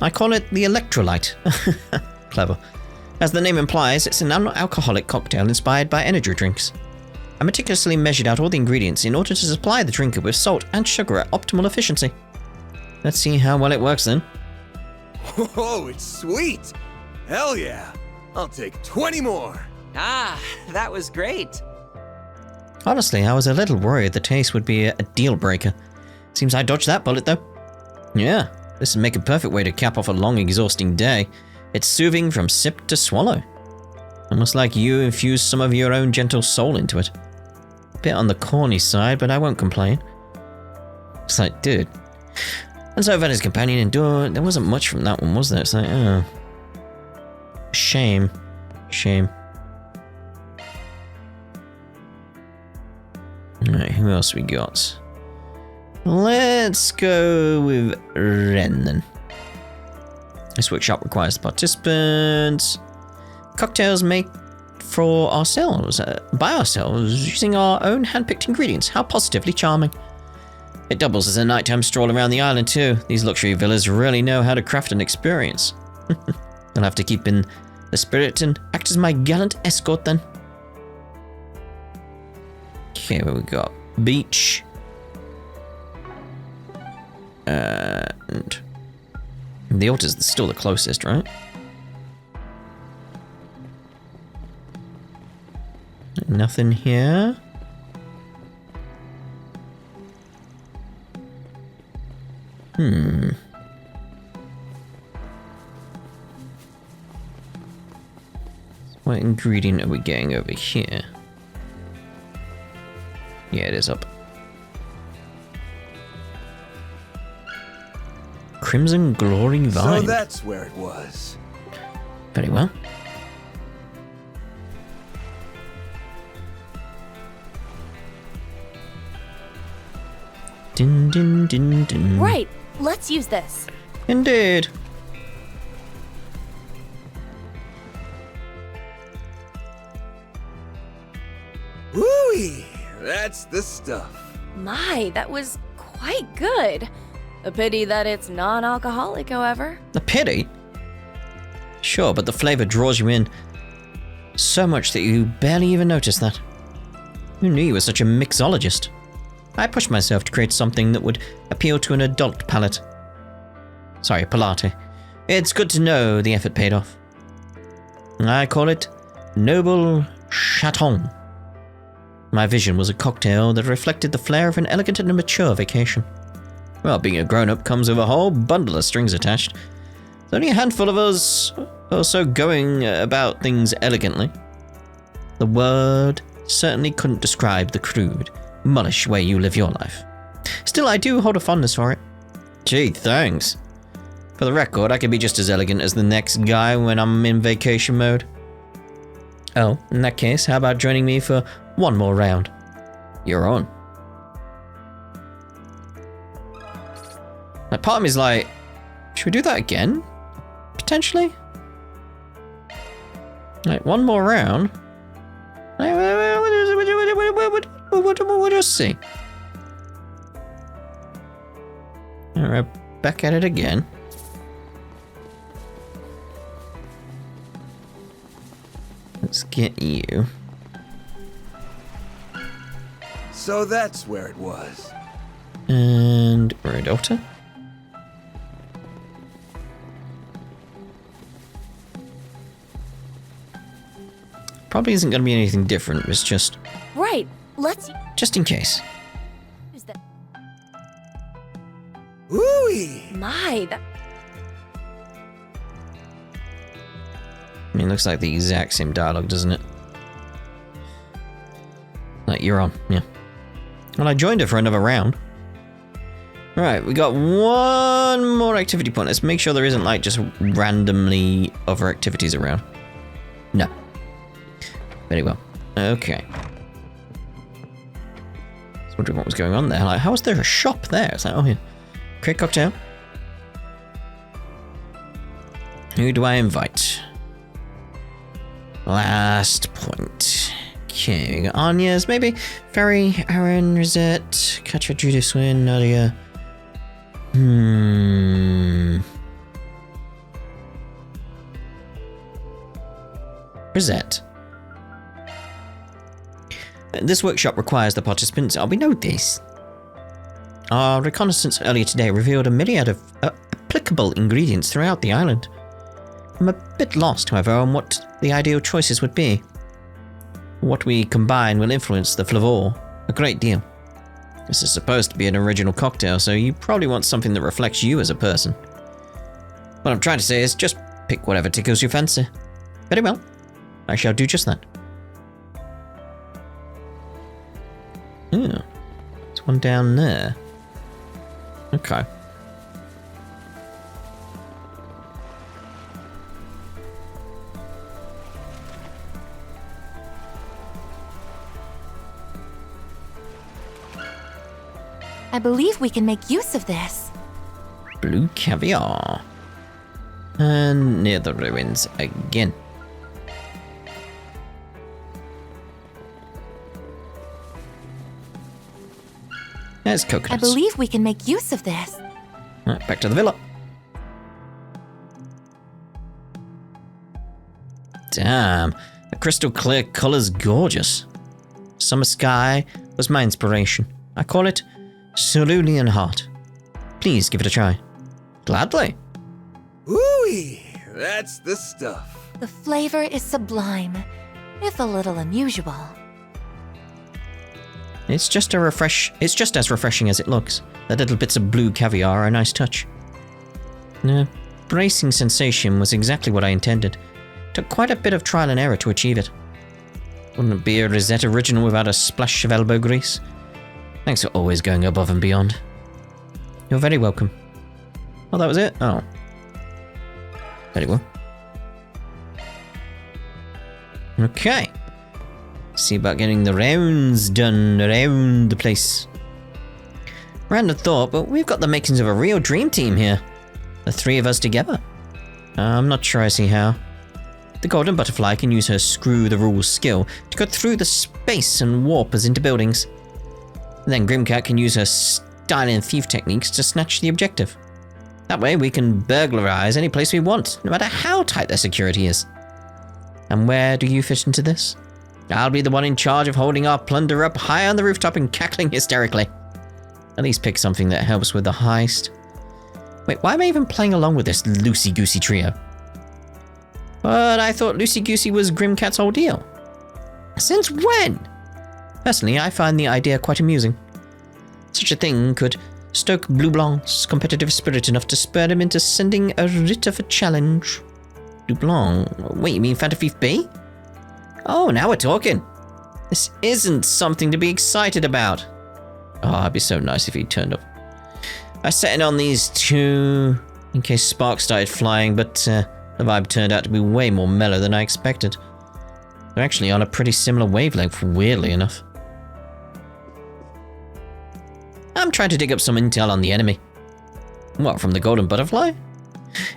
I call it the electrolyte. Clever. As the name implies, it's an non-alcoholic cocktail inspired by energy drinks. I meticulously measured out all the ingredients in order to supply the drinker with salt and sugar at optimal efficiency. Let's see how well it works then. Whoa, it's sweet! Hell yeah! I'll take 20 more! Ah, that was great. Honestly, I was a little worried the taste would be a deal breaker. Seems I dodged that bullet though. Yeah, this would make a perfect way to cap off a long, exhausting day. It's soothing from sip to swallow. Almost like you infused some of your own gentle soul into it. A bit on the corny side, but I won't complain. It's like, dude. And so Venner's companion endured. There wasn't much from that one, was there? It's like, oh. Shame. Shame. Alright, who else we got? Let's go with Ren then. This workshop requires the participants. Cocktails made for ourselves, by ourselves, using our own hand-picked ingredients. How positively charming. It doubles as a nighttime stroll around the island too. These luxury villas really know how to craft an experience. You'll have to keep in the spirit and act as my gallant escort then. Okay, what we got? Beach. And the altar's still the closest, right? Nothing here. What ingredient are we getting over here? Yeah, it is up. Crimson Glory Vine. So that's where it was. Very well. Din din din din. Right, let's use this. Indeed. Woo-wee! That's the stuff. My, that was quite good. A pity that it's non-alcoholic, however. A pity? Sure, but the flavor draws you in so much that you barely even notice that. Who knew you were such a mixologist? I pushed myself to create something that would appeal to an adult palate. Sorry, palate. It's good to know the effort paid off. I call it Noble Chaton. My vision was a cocktail that reflected the flair of an elegant and mature vacation. Well, being a grown-up comes with a whole bundle of strings attached. There's only a handful of us also going about things elegantly. The word certainly couldn't describe the crude, mullish way you live your life. Still, I do hold a fondness for it. Gee, thanks. For the record, I can be just as elegant as the next guy when I'm in vacation mode. Oh, in that case, how about joining me for one more round? You're on. Like, part of me is like, should we do that again? Potentially? Like, one more round? We'll just see. Alright, back at it again. Let's get you. So that's where it was. And Red Altar. Probably isn't going to be anything different. It's just Right, let's... in case. Woo-wee! My, that... I mean, it looks like the exact same dialogue, doesn't it? Like, you're on, yeah. Well, I joined her for another round. Right, we got one more activity point. Let's make sure there isn't, like, just randomly other activities around. No. Very well. Okay. I was wondering what was going on there. Like, how was there a shop there? It's like, oh, yeah. Create cocktail. Who do I invite? Last point. Okay, we got Anya's, maybe. Feri, Aaron, Rosette, Katja, Judith, Swin, Nadia. Rosette. This workshop requires the participants. We know this. Our reconnaissance earlier today revealed a myriad of applicable ingredients throughout the island. I'm a bit lost, however, on what the ideal choices would be. What we combine will influence the flavor a great deal. This is supposed to be an original cocktail, so you probably want something that reflects you as a person. What I'm trying to say is just pick whatever tickles your fancy. Very well. I shall do just that. Yeah. There's one down there. Okay. I believe we can make use of this. Blue caviar. And near the ruins again. There's coconuts. I believe we can make use of this. Right, back to the villa. Damn, the crystal clear color's gorgeous. Summer sky was my inspiration. I call it Cerulean Heart. Please give it a try. Gladly. Woo-wee! That's the stuff. The flavor is sublime, if a little unusual. It's just as refreshing as it looks. The little bits of blue caviar are a nice touch. The bracing sensation was exactly what I intended. Took quite a bit of trial and error to achieve it. Wouldn't it be a Rosette original without a splash of elbow grease? Thanks for always going above and beyond. You're very welcome. Oh, that was it? Oh. Very well. Okay. See about getting the rounds done around the place. Random thought, but we've got the makings of a real dream team here. The three of us together. I'm not sure I see how. The Golden Butterfly can use her screw-the-rules skill to cut through the space and warp us into buildings. Then Grimcat can use her style and thief techniques to snatch the objective. That way we can burglarize any place we want, no matter how tight their security is. And where do you fit into this? I'll be the one in charge of holding our plunder up high on the rooftop and cackling hysterically. At least pick something that helps with the heist. Wait, why am I even playing along with this loosey-goosey trio? But I thought loosey-goosey was Grimcat's whole deal. Since when? Personally, I find the idea quite amusing. Such a thing could stoke Blue Blanc's competitive spirit enough to spur him into sending a writ of a challenge. Blue Blanc? Wait, you mean Phantom Thief B? Oh, now we're talking. This isn't something to be excited about. Oh, it'd be so nice if he turned up. I set in on these two in case sparks started flying, but the vibe turned out to be way more mellow than I expected. They're actually on a pretty similar wavelength, weirdly enough. I'm trying to dig up some intel on the enemy. What, from the Golden Butterfly?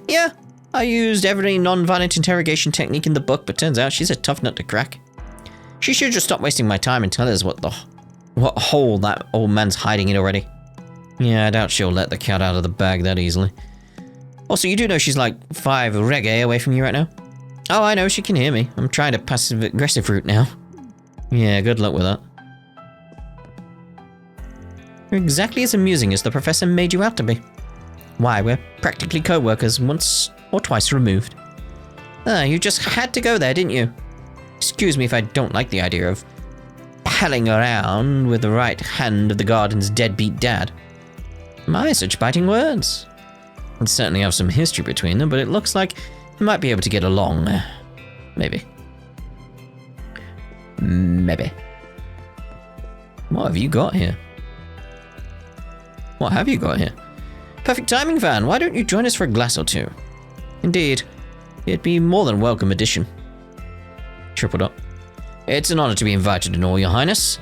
Yeah, I used every non-violent interrogation technique in the book, but turns out she's a tough nut to crack. She should just stop wasting my time and tell us what hole that old man's hiding in already. Yeah, I doubt she'll let the cat out of the bag that easily. Also, you do know she's like 5 reggae away from you right now? Oh, I know, she can hear me. I'm trying to passive-aggressive route now. Yeah, good luck with that. You're exactly as amusing as the professor made you out to be. Why, we're practically co-workers, once or twice removed. You just had to go there, didn't you? Excuse me if I don't like the idea of palling around with the right hand of the garden's deadbeat dad. My, such biting words. They certainly have some history between them, but it looks like they might be able to get along. Maybe. Maybe. What have you got here? What have you got here? Perfect timing, Van. Why don't you join us for a glass or two? Indeed. It'd be more than a welcome addition. Tripled up. It's an honor to be invited and all, Your Highness.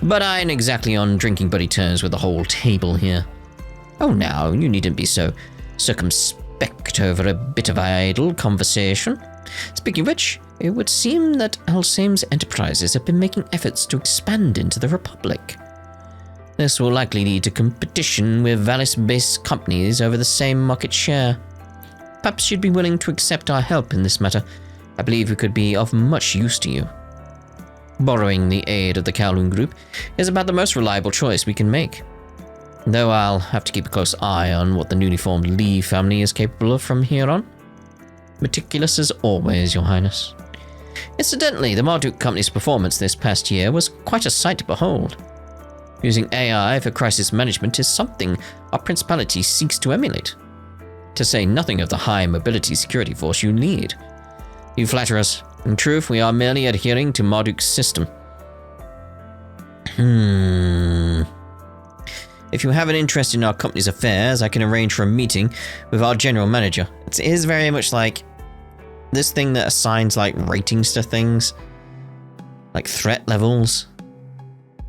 But I ain't exactly on drinking buddy terms with the whole table here. Oh, now, you needn't be so circumspect over a bit of idle conversation. Speaking of which, it would seem that Alsame's enterprises have been making efforts to expand into the Republic. This will likely lead to competition with Valis-based companies over the same market share. Perhaps you'd be willing to accept our help in this matter. I believe we could be of much use to you. Borrowing the aid of the Kowloon Group is about the most reliable choice we can make. Though I'll have to keep a close eye on what the newly formed Lee family is capable of from here on. Meticulous as always, Your Highness. Incidentally, the Marduk Company's performance this past year was quite a sight to behold. Using AI for crisis management is something our principality seeks to emulate. To say nothing of the high mobility security force you need. You flatter us. In truth, we are merely adhering to Marduk's system. If you have an interest in our company's affairs, I can arrange for a meeting with our general manager. It is very much like this thing that assigns like ratings to things. Like threat levels.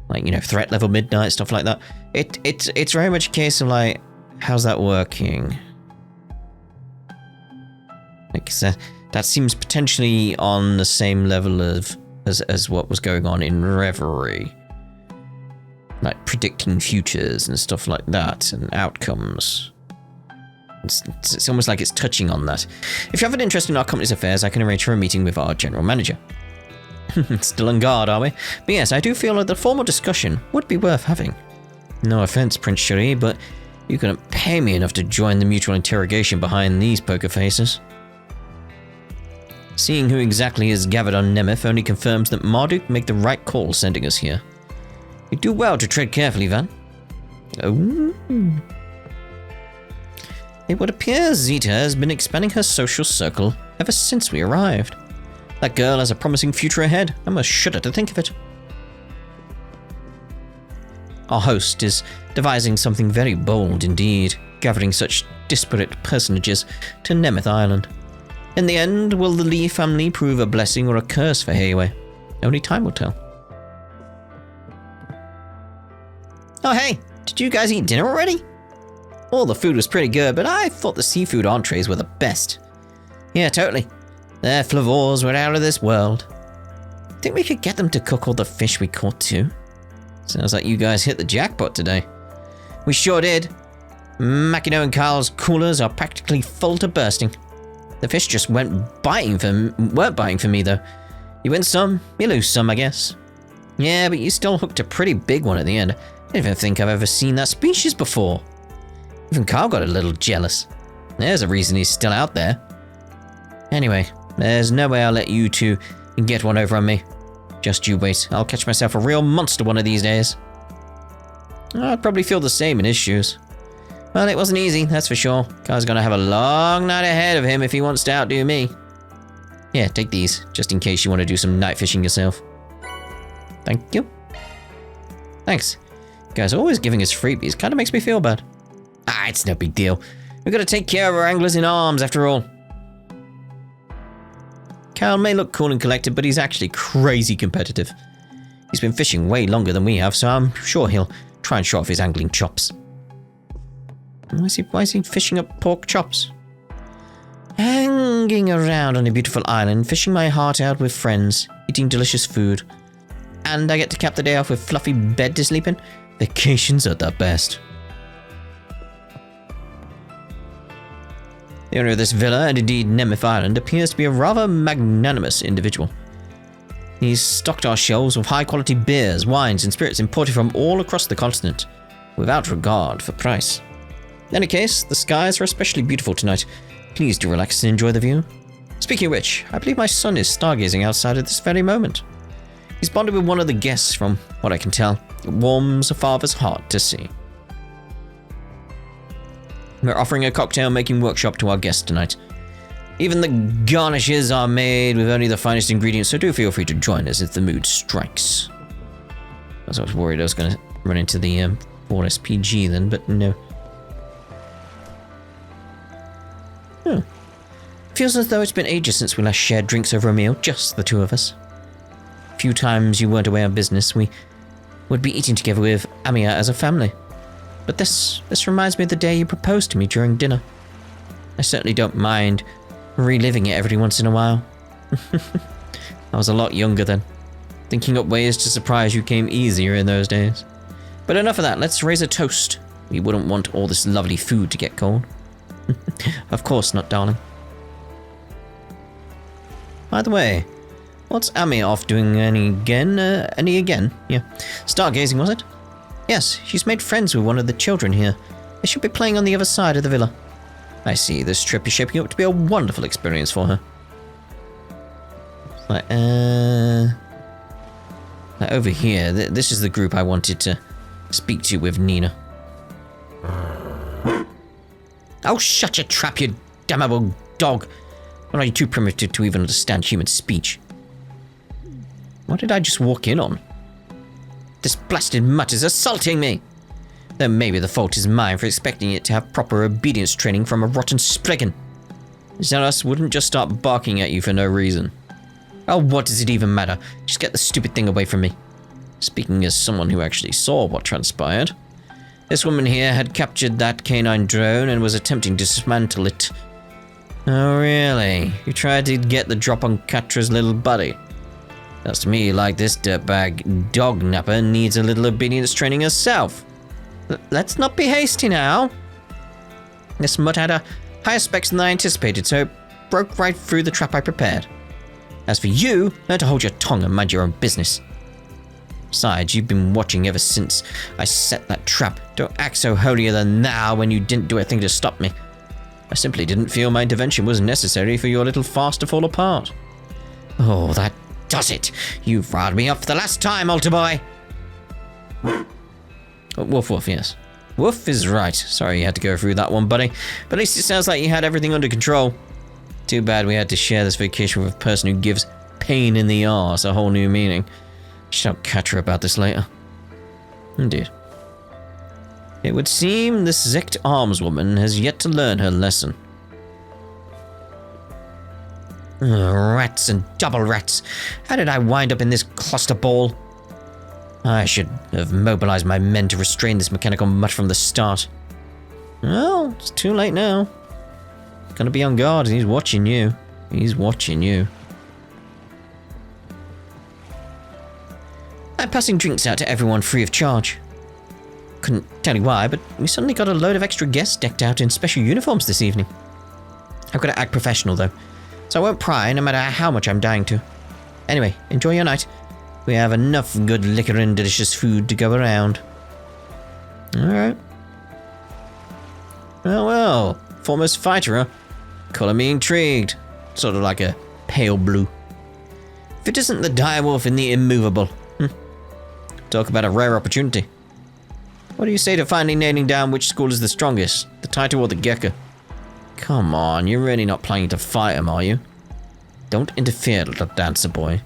Like, you know, threat level midnight, stuff like that. It's very much a case of like, how's that working? Like, that seems potentially on the same level as what was going on in Reverie. Like predicting futures and stuff like that, and outcomes. It's almost like it's touching on that. If you have an interest in our company's affairs, I can arrange for a meeting with our general manager. Still on guard, are we? But yes, I do feel that the formal discussion would be worth having. No offense, Prince Cherie, but you couldn't pay me enough to join the mutual interrogation behind these poker faces. Seeing who exactly is gathered on Nemeth only confirms that Marduk make the right call sending us here. You do well to tread carefully, Van. Oh. It would appear Zeta has been expanding her social circle ever since we arrived. That girl has a promising future ahead. I must shudder to think of it. Our host is devising something very bold indeed, gathering such disparate personages to Nemeth Island. In the end, will the Lee family prove a blessing or a curse for Heiwei? Only time will tell. Oh hey, did you guys eat dinner already? All the food was pretty good, but I thought the seafood entrees were the best. Yeah, totally. Their flavors were out of this world. Think we could get them to cook all the fish we caught too? Sounds like you guys hit the jackpot today. We sure did. Makino and Carl's coolers are practically full to bursting. The fish just weren't biting for me though. You win some, you lose some, I guess. Yeah, but you still hooked a pretty big one at the end. I don't even think I've ever seen that species before. Even Carl got a little jealous. There's a reason he's still out there. Anyway, there's no way I'll let you two get one over on me. Just you wait, I'll catch myself a real monster one of these days. I'd probably feel the same in his shoes. Well, it wasn't easy, that's for sure. Carl's gonna have a long night ahead of him if he wants to outdo me. Yeah, take these, just in case you want to do some night fishing yourself. Thank you. Thanks. You guys are always giving us freebies, kinda makes me feel bad. Ah, it's no big deal. We've got to take care of our anglers in arms, after all. Cal may look cool and collected, but he's actually crazy competitive. He's been fishing way longer than we have, so I'm sure he'll try and show off his angling chops. Why is he fishing up pork chops? Hanging around on a beautiful island, fishing my heart out with friends, eating delicious food. And I get to cap the day off with fluffy bed to sleep in? Vacations are the best. The owner of this villa, and indeed Nemeth Island, appears to be a rather magnanimous individual. He's stocked our shelves with high-quality beers, wines, and spirits imported from all across the continent, without regard for price. In any case, the skies are especially beautiful tonight. Please do relax and enjoy the view. Speaking of which, I believe my son is stargazing outside at this very moment. He's bonded with one of the guests, from what I can tell. It warms a father's heart to see. We're offering a cocktail-making workshop to our guests tonight. Even the garnishes are made with only the finest ingredients, so do feel free to join us if the mood strikes. I was worried I was going to run into the 4SPG then, but no. Oh. Feels as though it's been ages since we last shared drinks over a meal, just the two of us. A few times you weren't away on business, we would be eating together with Amiya as a family. But this reminds me of the day you proposed to me during dinner. I certainly don't mind reliving it every once in a while. I was a lot younger then. Thinking up ways to surprise you came easier in those days. But enough of that, let's raise a toast. We wouldn't want all this lovely food to get cold. Of course not, darling. By the way, what's Ami off doing any again? Yeah. Stargazing, was it? Yes, she's made friends with one of the children here. They should be playing on the other side of the villa. I see, this trip is shaping up to be a wonderful experience for her. Like, over here, this is the group I wanted to speak to with Nina. Oh, shut your trap, you damnable dog. Or are you too primitive to even understand human speech? What did I just walk in on? This blasted mutt is assaulting me! Though maybe the fault is mine for expecting it to have proper obedience training from a rotten spriggan. Zealous wouldn't just start barking at you for no reason. Oh, what does it even matter? Just get the stupid thing away from me. Speaking as someone who actually saw what transpired, this woman here had captured that canine drone and was attempting to dismantle it. Oh, really? You tried to get the drop on Katra's little buddy? Sounds to me like this dirtbag dog napper needs a little obedience training herself. Let's not be hasty now. This mutt had a higher specs than I anticipated, so it broke right through the trap I prepared. As for you, learn to hold your tongue and mind your own business. Besides, you've been watching ever since I set that trap. Don't act so holier than thou when you didn't do a thing to stop me. I simply didn't feel my intervention was necessary for your little farce to fall apart. Oh, that does it. You've riled me up for the last time, altar boy. Oh, woof woof, yes. Woof is right. Sorry you had to go through that one, buddy. But at least it sounds like you had everything under control. Too bad we had to share this vacation with a person who gives pain in the arse a whole new meaning. Shall catch her about this later. Indeed. It would seem this Zect Armswoman has yet to learn her lesson. Rats and double rats. How did I wind up in this cluster ball? I should have mobilized my men to restrain this mechanical mutt from the start. Well, it's too late now. Gonna be on guard, and he's watching you. He's watching you. I'm passing drinks out to everyone free of charge. Couldn't tell you why, but we suddenly got a load of extra guests decked out in special uniforms this evening. I've got to act professional, though, so I won't pry no matter how much I'm dying to. Anyway, enjoy your night. We have enough good liquor and delicious food to go around. Alright. Well, foremost fighter, huh? Color me intrigued. Sort of like a pale blue. If it isn't the direwolf in the immovable. Talk about a rare opportunity. What do you say to finally nailing down which school is the strongest? The Taito or the Gekka? Come on, you're really not planning to fight him, are you? Don't interfere, little dancer boy.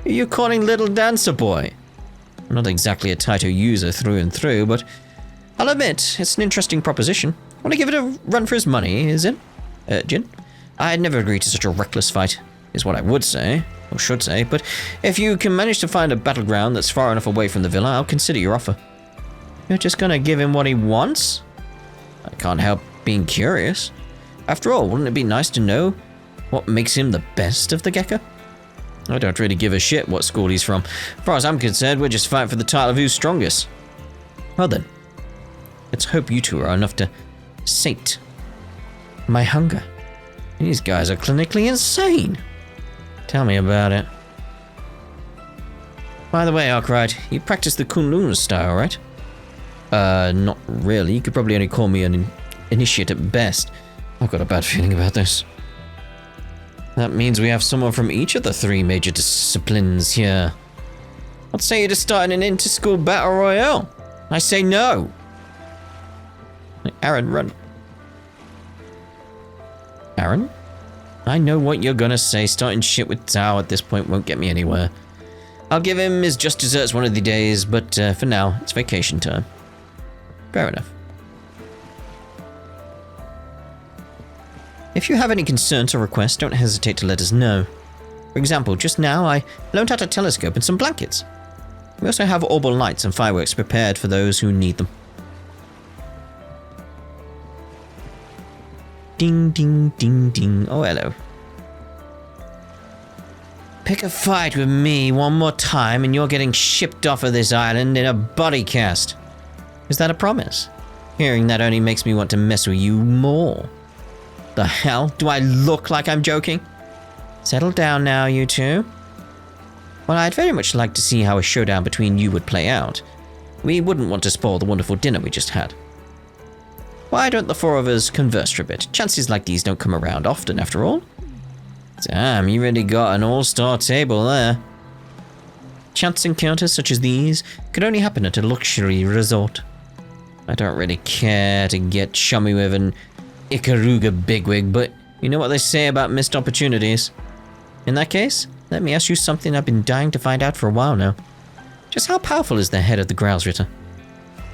Who are you calling little dancer boy? I'm not exactly a Taito user through and through, but I'll admit, it's an interesting proposition. Want to give it a run for his money, is it? Jin? I'd never agree to such a reckless fight, is what I would say, or should say, but if you can manage to find a battleground that's far enough away from the villa, I'll consider your offer. You're just gonna give him what he wants? I can't help being curious. After all, wouldn't it be nice to know what makes him the best of the Gekka? I don't really give a shit what school he's from. As far as I'm concerned, we're just fighting for the title of who's strongest. Well then, let's hope you two are enough to sate my hunger. These guys are clinically insane. Tell me about it. By the way, Arkwright, you practice the Kunlun style, right? Not really. You could probably only call me an initiate at best. I've got a bad feeling about this. That means we have someone from each of the three major disciplines here. What say you to starting an inter-school battle royale? I say no. Aaron, run. Aaron? I know what you're gonna say. Starting shit with Tao at this point won't get me anywhere. I'll give him his just desserts one of the days, but for now, it's vacation time. Fair enough. If you have any concerns or requests, don't hesitate to let us know. For example, just now I loaned out a telescope and some blankets. We also have orbal lights and fireworks prepared for those who need them. Ding, ding, ding, ding. Oh, hello. Pick a fight with me one more time and you're getting shipped off of this island in a body cast. Is that a promise? Hearing that only makes me want to mess with you more. The hell? Do I look like I'm joking? Settle down now, you two. Well, I'd very much like to see how a showdown between you would play out. We wouldn't want to spoil the wonderful dinner we just had. Why don't the four of us converse for a bit? Chances like these don't come around often, after all. Damn, you really got an all-star table there. Chance encounters such as these could only happen at a luxury resort. I don't really care to get chummy with an Ikaruga bigwig, but you know what they say about missed opportunities. In that case, let me ask you something I've been dying to find out for a while now. Just how powerful is the head of the Growlsritter?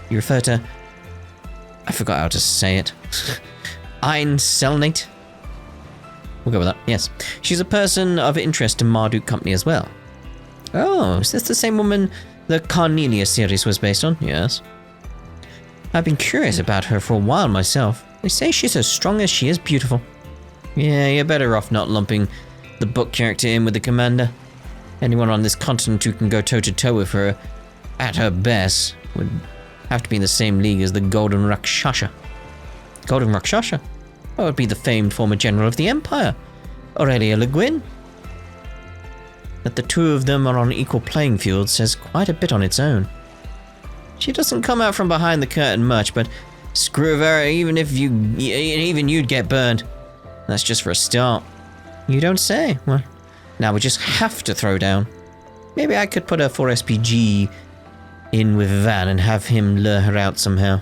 You refer to... I forgot how to say it. Ein Selnate? We'll go with that, yes. She's a person of interest to Marduk Company as well. Oh, is this the same woman the Carnelia series was based on? Yes. I've been curious about her for a while myself. They say she's as strong as she is beautiful. Yeah, you're better off not lumping the book character in with the commander. Anyone on this continent who can go toe-to-toe with her at her best would have to be in the same league as the Golden Rakshasha. Golden Rakshasha? That would be the famed former general of the Empire, Aurelia Le Guin. That the two of them are on equal playing field says quite a bit on its own. She doesn't come out from behind the curtain much, but screw her, even you'd get burned. That's just for a start. You don't say. Well, now we just have to throw down. Maybe I could put a 4SPG in with Van and have him lure her out somehow.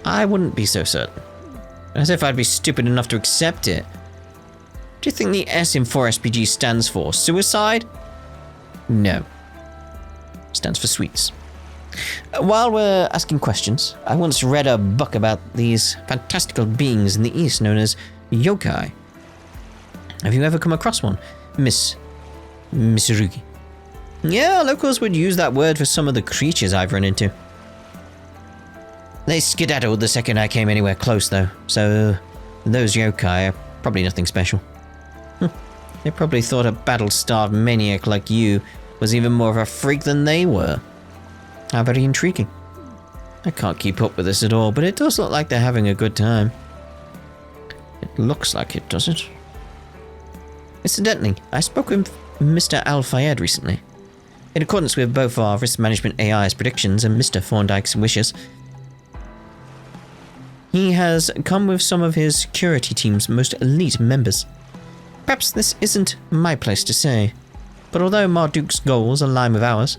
I wouldn't be so certain. As if I'd be stupid enough to accept it. Do you think the S in 4SPG stands for suicide? No. Stands for sweets. While we're asking questions, I once read a book about these fantastical beings in the East known as yokai. Have you ever come across one, Miss Rugi? Yeah, locals would use that word for some of the creatures I've run into. They skedaddled the second I came anywhere close, though, so those yokai are probably nothing special. They probably thought a battle-starved maniac like you was even more of a freak than they were. How very intriguing. I can't keep up with this at all, but it does look like they're having a good time. It looks like it, does it? Incidentally, I spoke with Mr. Al-Fayed recently. In accordance with both our risk management AI's predictions and Mr. Thorndyke's wishes, he has come with some of his security team's most elite members. Perhaps this isn't my place to say, but although Marduk's goals align with ours,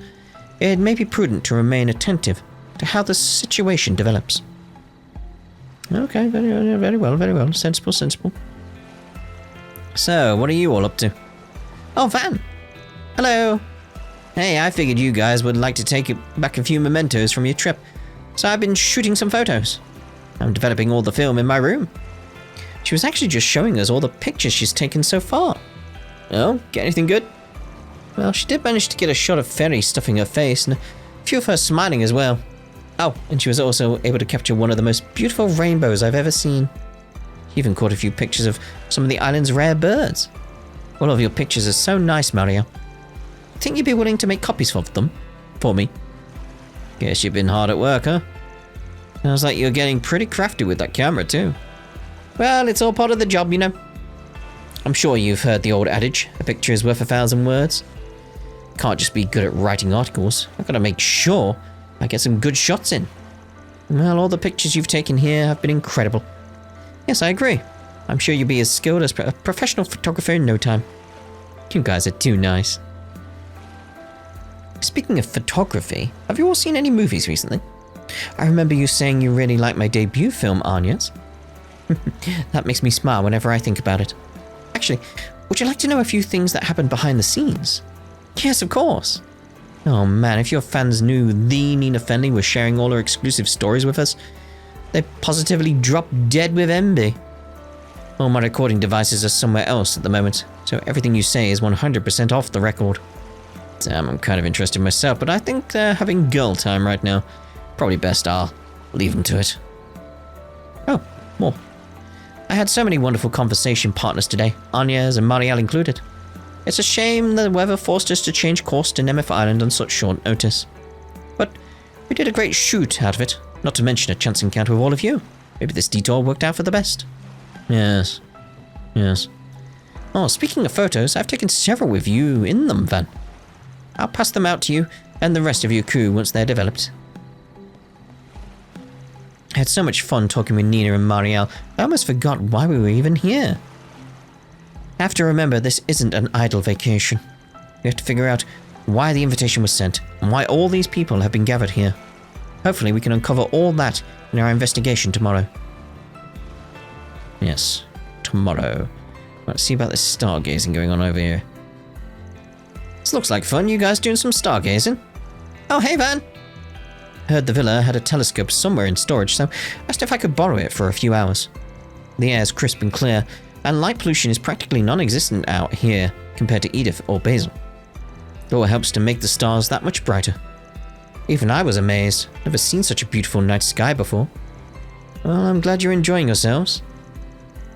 it may be prudent to remain attentive to how the situation develops. Okay, very well. Sensible. So, what are you all up to? Oh, Van! Hello! Hey, I figured you guys would like to take back a few mementos from your trip, so I've been shooting some photos. I'm developing all the film in my room. She was actually just showing us all the pictures she's taken so far. Oh, get anything good? Well, she did manage to get a shot of Feri stuffing her face, and a few of her smiling as well. Oh, and she was also able to capture one of the most beautiful rainbows I've ever seen. She even caught a few pictures of some of the island's rare birds. All of your pictures are so nice, Mario. Think you'd be willing to make copies of them? For me? Guess you've been hard at work, huh? Sounds like you're getting pretty crafty with that camera, too. Well, it's all part of the job, you know. I'm sure you've heard the old adage, a picture is worth 1,000 words. Can't just be good at writing articles. I've got to make sure I get some good shots in. Well, all the pictures you've taken here have been incredible. Yes, I agree. I'm sure you'll be as skilled as a professional photographer in no time. You guys are too nice. Speaking of photography, have you all seen any movies recently? I remember you saying you really liked my debut film, Anya's. That makes me smile whenever I think about it. Actually, would you like to know a few things that happened behind the scenes? Yes, of course. Oh man, if your fans knew the Nina Fenley was sharing all her exclusive stories with us, they'd positively drop dead with envy. All my recording devices are somewhere else at the moment, so everything you say is 100% off the record. Damn, I'm kind of interested myself, but I think they're having girl time right now. Probably best I'll leave them to it. Oh, more. I had so many wonderful conversation partners today, Anya's and Marielle included. It's a shame the weather forced us to change course to Nemeth Island on such short notice. But we did a great shoot out of it, not to mention a chance encounter with all of you. Maybe this detour worked out for the best. Yes. Oh, speaking of photos, I've taken several with you in them, Van. I'll pass them out to you and the rest of your crew once they're developed. I had so much fun talking with Nina and Marielle, I almost forgot why we were even here. I have to remember this isn't an idle vacation. We have to figure out why the invitation was sent, and why all these people have been gathered here. Hopefully we can uncover all that in our investigation tomorrow. Yes, tomorrow. Let's see about this stargazing going on over here. This looks like fun. You guys doing some stargazing? Oh, hey, Van! Heard the villa had a telescope somewhere in storage, so asked if I could borrow it for a few hours. The air's crisp and clear, and light pollution is practically non-existent out here compared to Edith or Basil. It all helps to make the stars that much brighter. Even I was amazed. Never seen such a beautiful night sky before. Well, I'm glad you're enjoying yourselves.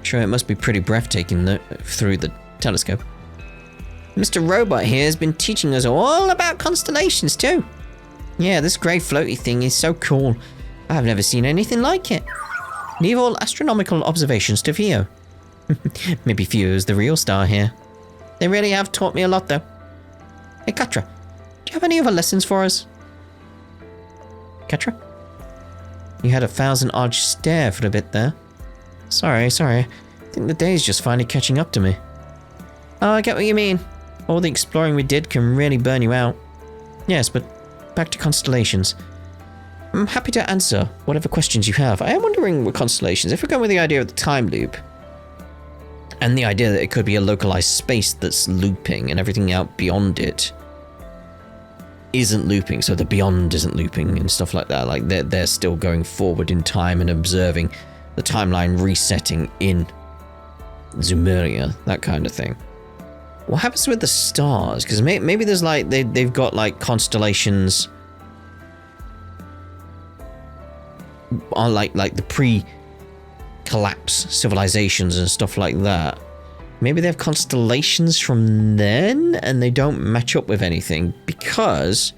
Sure, it must be pretty breathtaking through the telescope. Mr. Robot here has been teaching us all about constellations too. Yeah, this grey floaty thing is so cool. I've never seen anything like it. Leave all astronomical observations to Theo. Maybe Theo's the real star here. They really have taught me a lot though. Hey Katra, do you have any other lessons for us? Katra? You had a 1,000-odd stare for a bit there. Sorry. I think the day's just finally catching up to me. Oh, I get what you mean. All the exploring we did can really burn you out. Yes, but back to constellations. I'm happy to answer whatever questions you have. I am wondering with constellations, if we're going with the idea of the time loop, and the idea that it could be a localized space that's looping and everything out beyond it isn't looping, so the beyond isn't looping and stuff like that. Like they're still going forward in time and observing the timeline resetting in Zumeria, that kind of thing. What happens with the stars? Because maybe there's like they've got like constellations on like the pre-collapse civilizations and stuff like that. Maybe they have constellations from then and they don't match up with anything because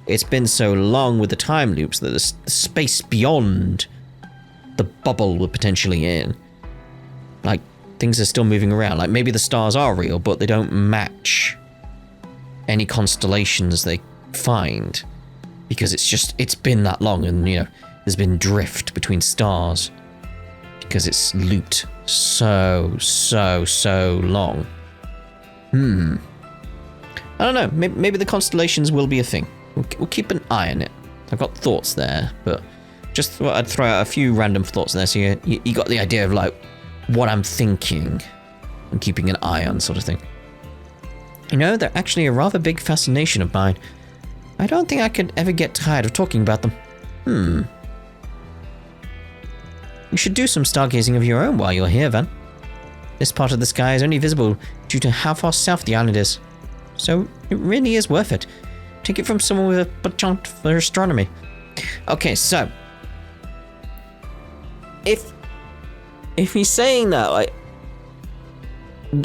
it's been so long with the time loops that the space beyond the bubble we're potentially in, like, things are still moving around. Like maybe the stars are real, but they don't match any constellations they find because it's been that long, and you know there's been drift between stars because it's looped so long. I don't know. Maybe the constellations will be a thing. We'll keep an eye on it. I've got thoughts there, but just thought I'd throw out a few random thoughts there, so you got the idea of like what I'm thinking and keeping an eye on, sort of thing. You know, they're actually a rather big fascination of mine. I don't think I could ever get tired of talking about them. You should do some stargazing of your own while you're here, Van. This part of the sky is only visible due to how far south the island is. So it really is worth it. Take it from someone with a penchant for astronomy. Okay, so if he's saying that, like,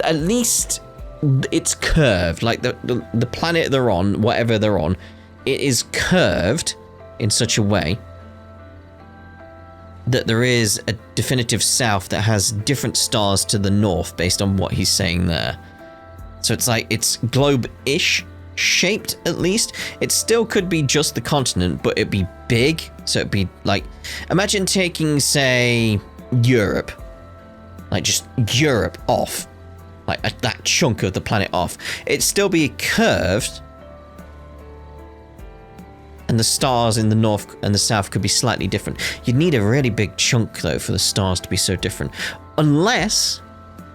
at least it's curved, like the planet they're on, whatever they're on, it is curved in such a way that there is a definitive south that has different stars to the north based on what he's saying there. So it's like, it's globe-ish shaped, at least. It still could be just the continent, but it'd be big. So it'd be like, imagine taking, say, Europe, like just Europe off, like that chunk of the planet off. It'd still be curved, And the stars in the north and the south could be slightly different. You'd need a really big chunk, though, for the stars to be so different. Unless...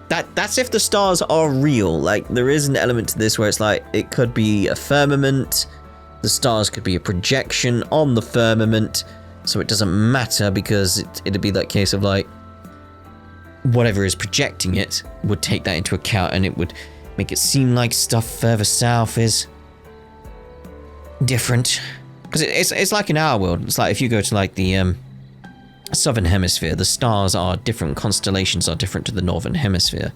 That's if the stars are real. Like, there is an element to this where it's like, it could be a firmament. The stars could be a projection on the firmament. So it doesn't matter because it'd be that case of like, whatever is projecting it would take that into account and it would make it seem like stuff further south is different. Because it's like in our world. It's like if you go to like the southern hemisphere, the stars are different, constellations are different to the northern hemisphere.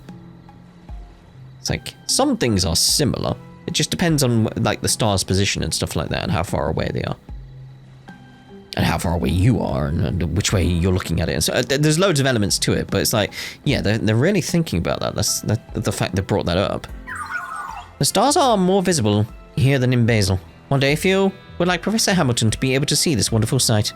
It's like some things are similar. It just depends on like the star's position and stuff like that and how far away they are. And how far away you are and which way you're looking at it. And so there's loads of elements to it, but it's like, yeah, they're really thinking about that. That's the fact they brought that up. The stars are more visible here than in Basel. One day I feel would like Professor Hamilton to be able to see this wonderful sight.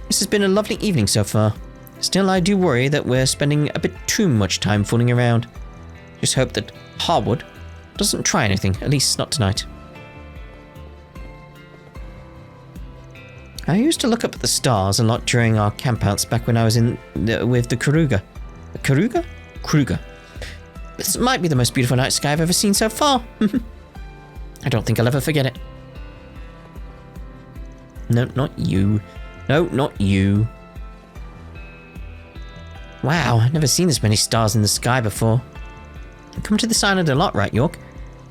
This has been a lovely evening so far. Still, I do worry that we're spending a bit too much time fooling around. Just hope that Harwood doesn't try anything, at least not tonight. I used to look up at the stars a lot during our campouts back when I was with the Kruger. Kruger. This might be the most beautiful night sky I've ever seen so far. I don't think I'll ever forget it. No, not you. No, not you. Wow, I've never seen this many stars in the sky before. You come to this island a lot, right, York?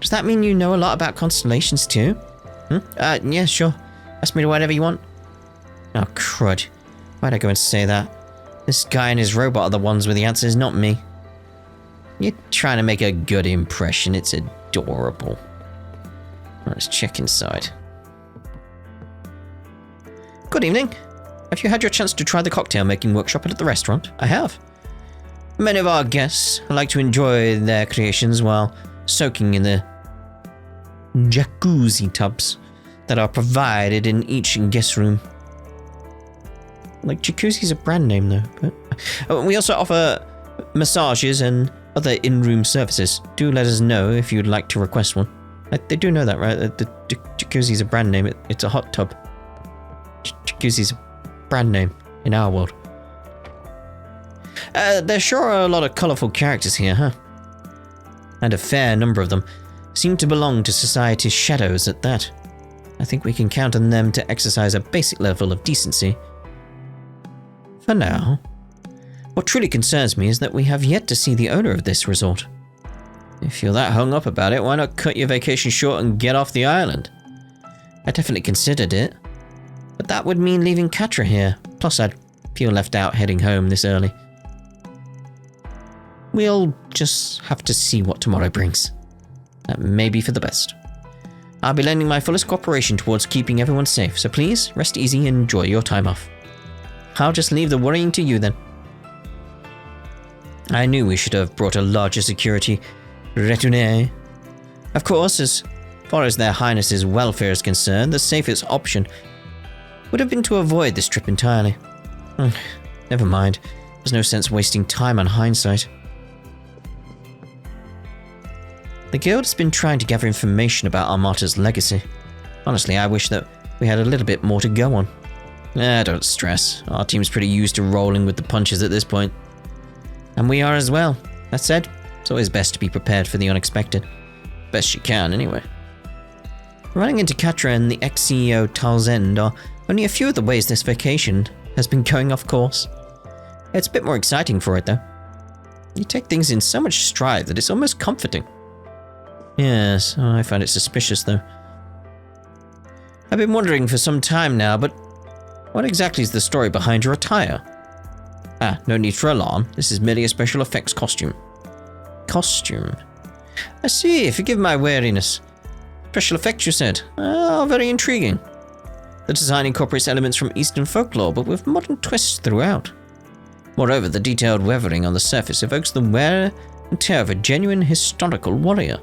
Does that mean you know a lot about constellations too? Yeah, sure. Ask me whatever you want. Oh, crud. Why'd I go and say that? This guy and his robot are the ones with the answers, not me. You're trying to make a good impression. It's adorable. Let's check inside. Good evening. Have you had your chance to try the cocktail making workshop at the restaurant? I have. Many of our guests like to enjoy their creations while soaking in the jacuzzi tubs that are provided in each guest room. Like, jacuzzi's a brand name though, but we also offer massages and other in-room services. Do let us know if you'd like to request one. They do know that, right? The jacuzzi's a brand name. It's a hot tub. Jacuzzi's a brand name in our world. There sure are a lot of colourful characters here, huh? And a fair number of them seem to belong to society's shadows at that. I think we can count on them to exercise a basic level of decency. For now. What truly concerns me is that we have yet to see the owner of this resort. If you're that hung up about it, why not cut your vacation short and get off the island? I definitely considered it, but that would mean leaving Katra here, plus I'd feel left out heading home this early. We'll just have to see what tomorrow brings. That may be for the best. I'll be lending my fullest cooperation towards keeping everyone safe, so please rest easy and enjoy your time off. I'll just leave the worrying to you then. I knew we should have brought a larger security retinue. Of course, as far as their Highness's welfare is concerned, the safest option would have been to avoid this trip entirely. Never mind. There's no sense wasting time on hindsight. The guild has been trying to gather information about our martyr's legacy. Honestly, I wish that we had a little bit more to go on. Don't stress. Our team's pretty used to rolling with the punches at this point. And we are as well. That said, it's always best to be prepared for the unexpected. Best you can, anyway. Running into Katra and the ex-CEO Talzend are only a few of the ways this vacation has been going off course. It's a bit more exciting for it, though. You take things in so much stride that it's almost comforting. Yes, I find it suspicious, though. I've been wondering for some time now, but what exactly is the story behind your attire? No need for alarm. This is merely a special effects costume. Costume? I see, forgive my wariness. Special effects, you said? Oh, very intriguing. The design incorporates elements from Eastern folklore, but with modern twists throughout. Moreover, the detailed weathering on the surface evokes the wear and tear of a genuine historical warrior.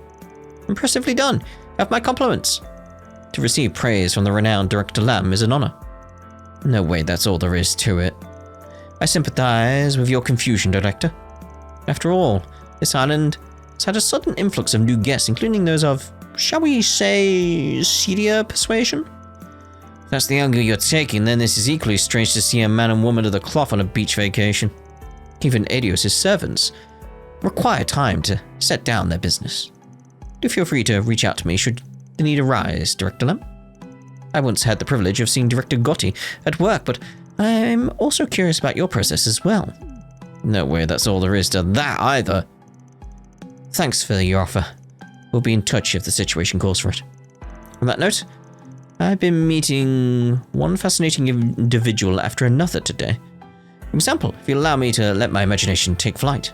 Impressively done. Have my compliments. To receive praise from the renowned Director Lam is an honor. No way, that's all there is to it. I sympathize with your confusion, Director. After all, this island has had a sudden influx of new guests, including those of shall we say, seedier persuasion? If that's the angle you're taking, then this is equally strange to see a man and woman of the cloth on a beach vacation. Even Adios' servants require time to set down their business. Do feel free to reach out to me should the need arise, Director Lam. I once had the privilege of seeing Director Gotti at work, but I'm also curious about your process as well. No way that's all there is to that either. Thanks for your offer. We'll be in touch if the situation calls for it. On that note, I've been meeting one fascinating individual after another today. For example, if you allow me to let my imagination take flight.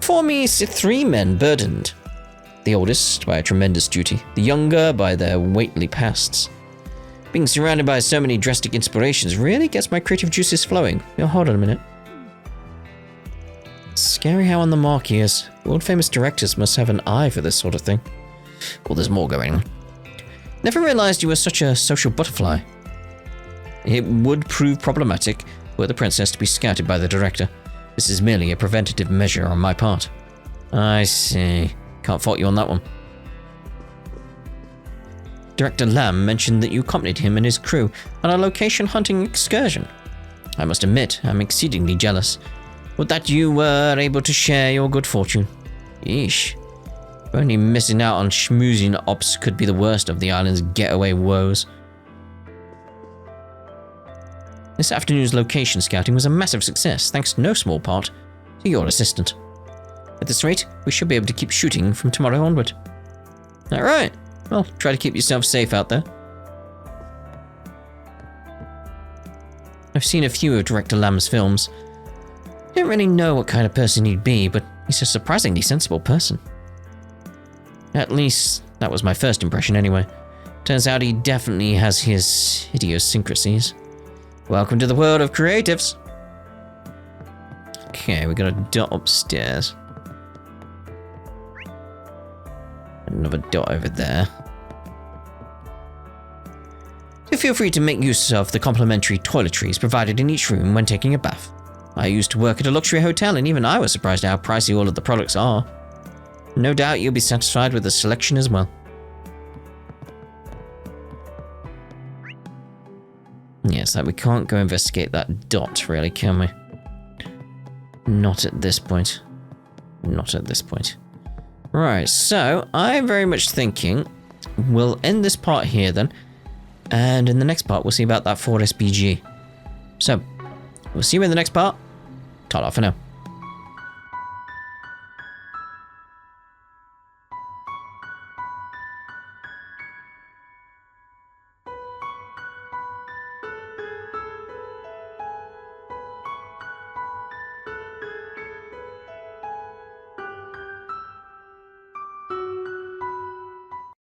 For me sit 3 men burdened. The oldest by a tremendous duty, the younger by their weighty pasts. Being surrounded by so many drastic inspirations really gets my creative juices flowing. Now, hold on a minute. Scary how on the mark he is. World-famous directors must have an eye for this sort of thing. Well, there's more going on. Never realized you were such a social butterfly. It would prove problematic were the princess to be scouted by the director. This is merely a preventative measure on my part. I see. Can't fault you on that one. Director Lam mentioned that you accompanied him and his crew on a location hunting excursion. I must admit, I'm exceedingly jealous. Would that you were able to share your good fortune. Yeesh. Only missing out on schmoozing ops could be the worst of the island's getaway woes. This afternoon's location scouting was a massive success, thanks no small part to your assistant. At this rate, we should be able to keep shooting from tomorrow onward. Alright, well, try to keep yourself safe out there. I've seen a few of Director Lam's films. I don't really know what kind of person he'd be, but he's a surprisingly sensible person. At least, that was my first impression anyway. Turns out he definitely has his idiosyncrasies. Welcome to the world of creatives. Okay, we got a dot upstairs. Another dot over there. So feel free to make use of the complimentary toiletries provided in each room when taking a bath. I used to work at a luxury hotel and even I was surprised at how pricey all of the products are. No doubt you'll be satisfied with the selection as well. Yes, like we can't go investigate that dot really, can we? Not at this point. Not at this point. Right, so I'm very much thinking we'll end this part here then. And in the next part, we'll see about that Ford SPG. So, we'll see you in the next part. Ta-da for now.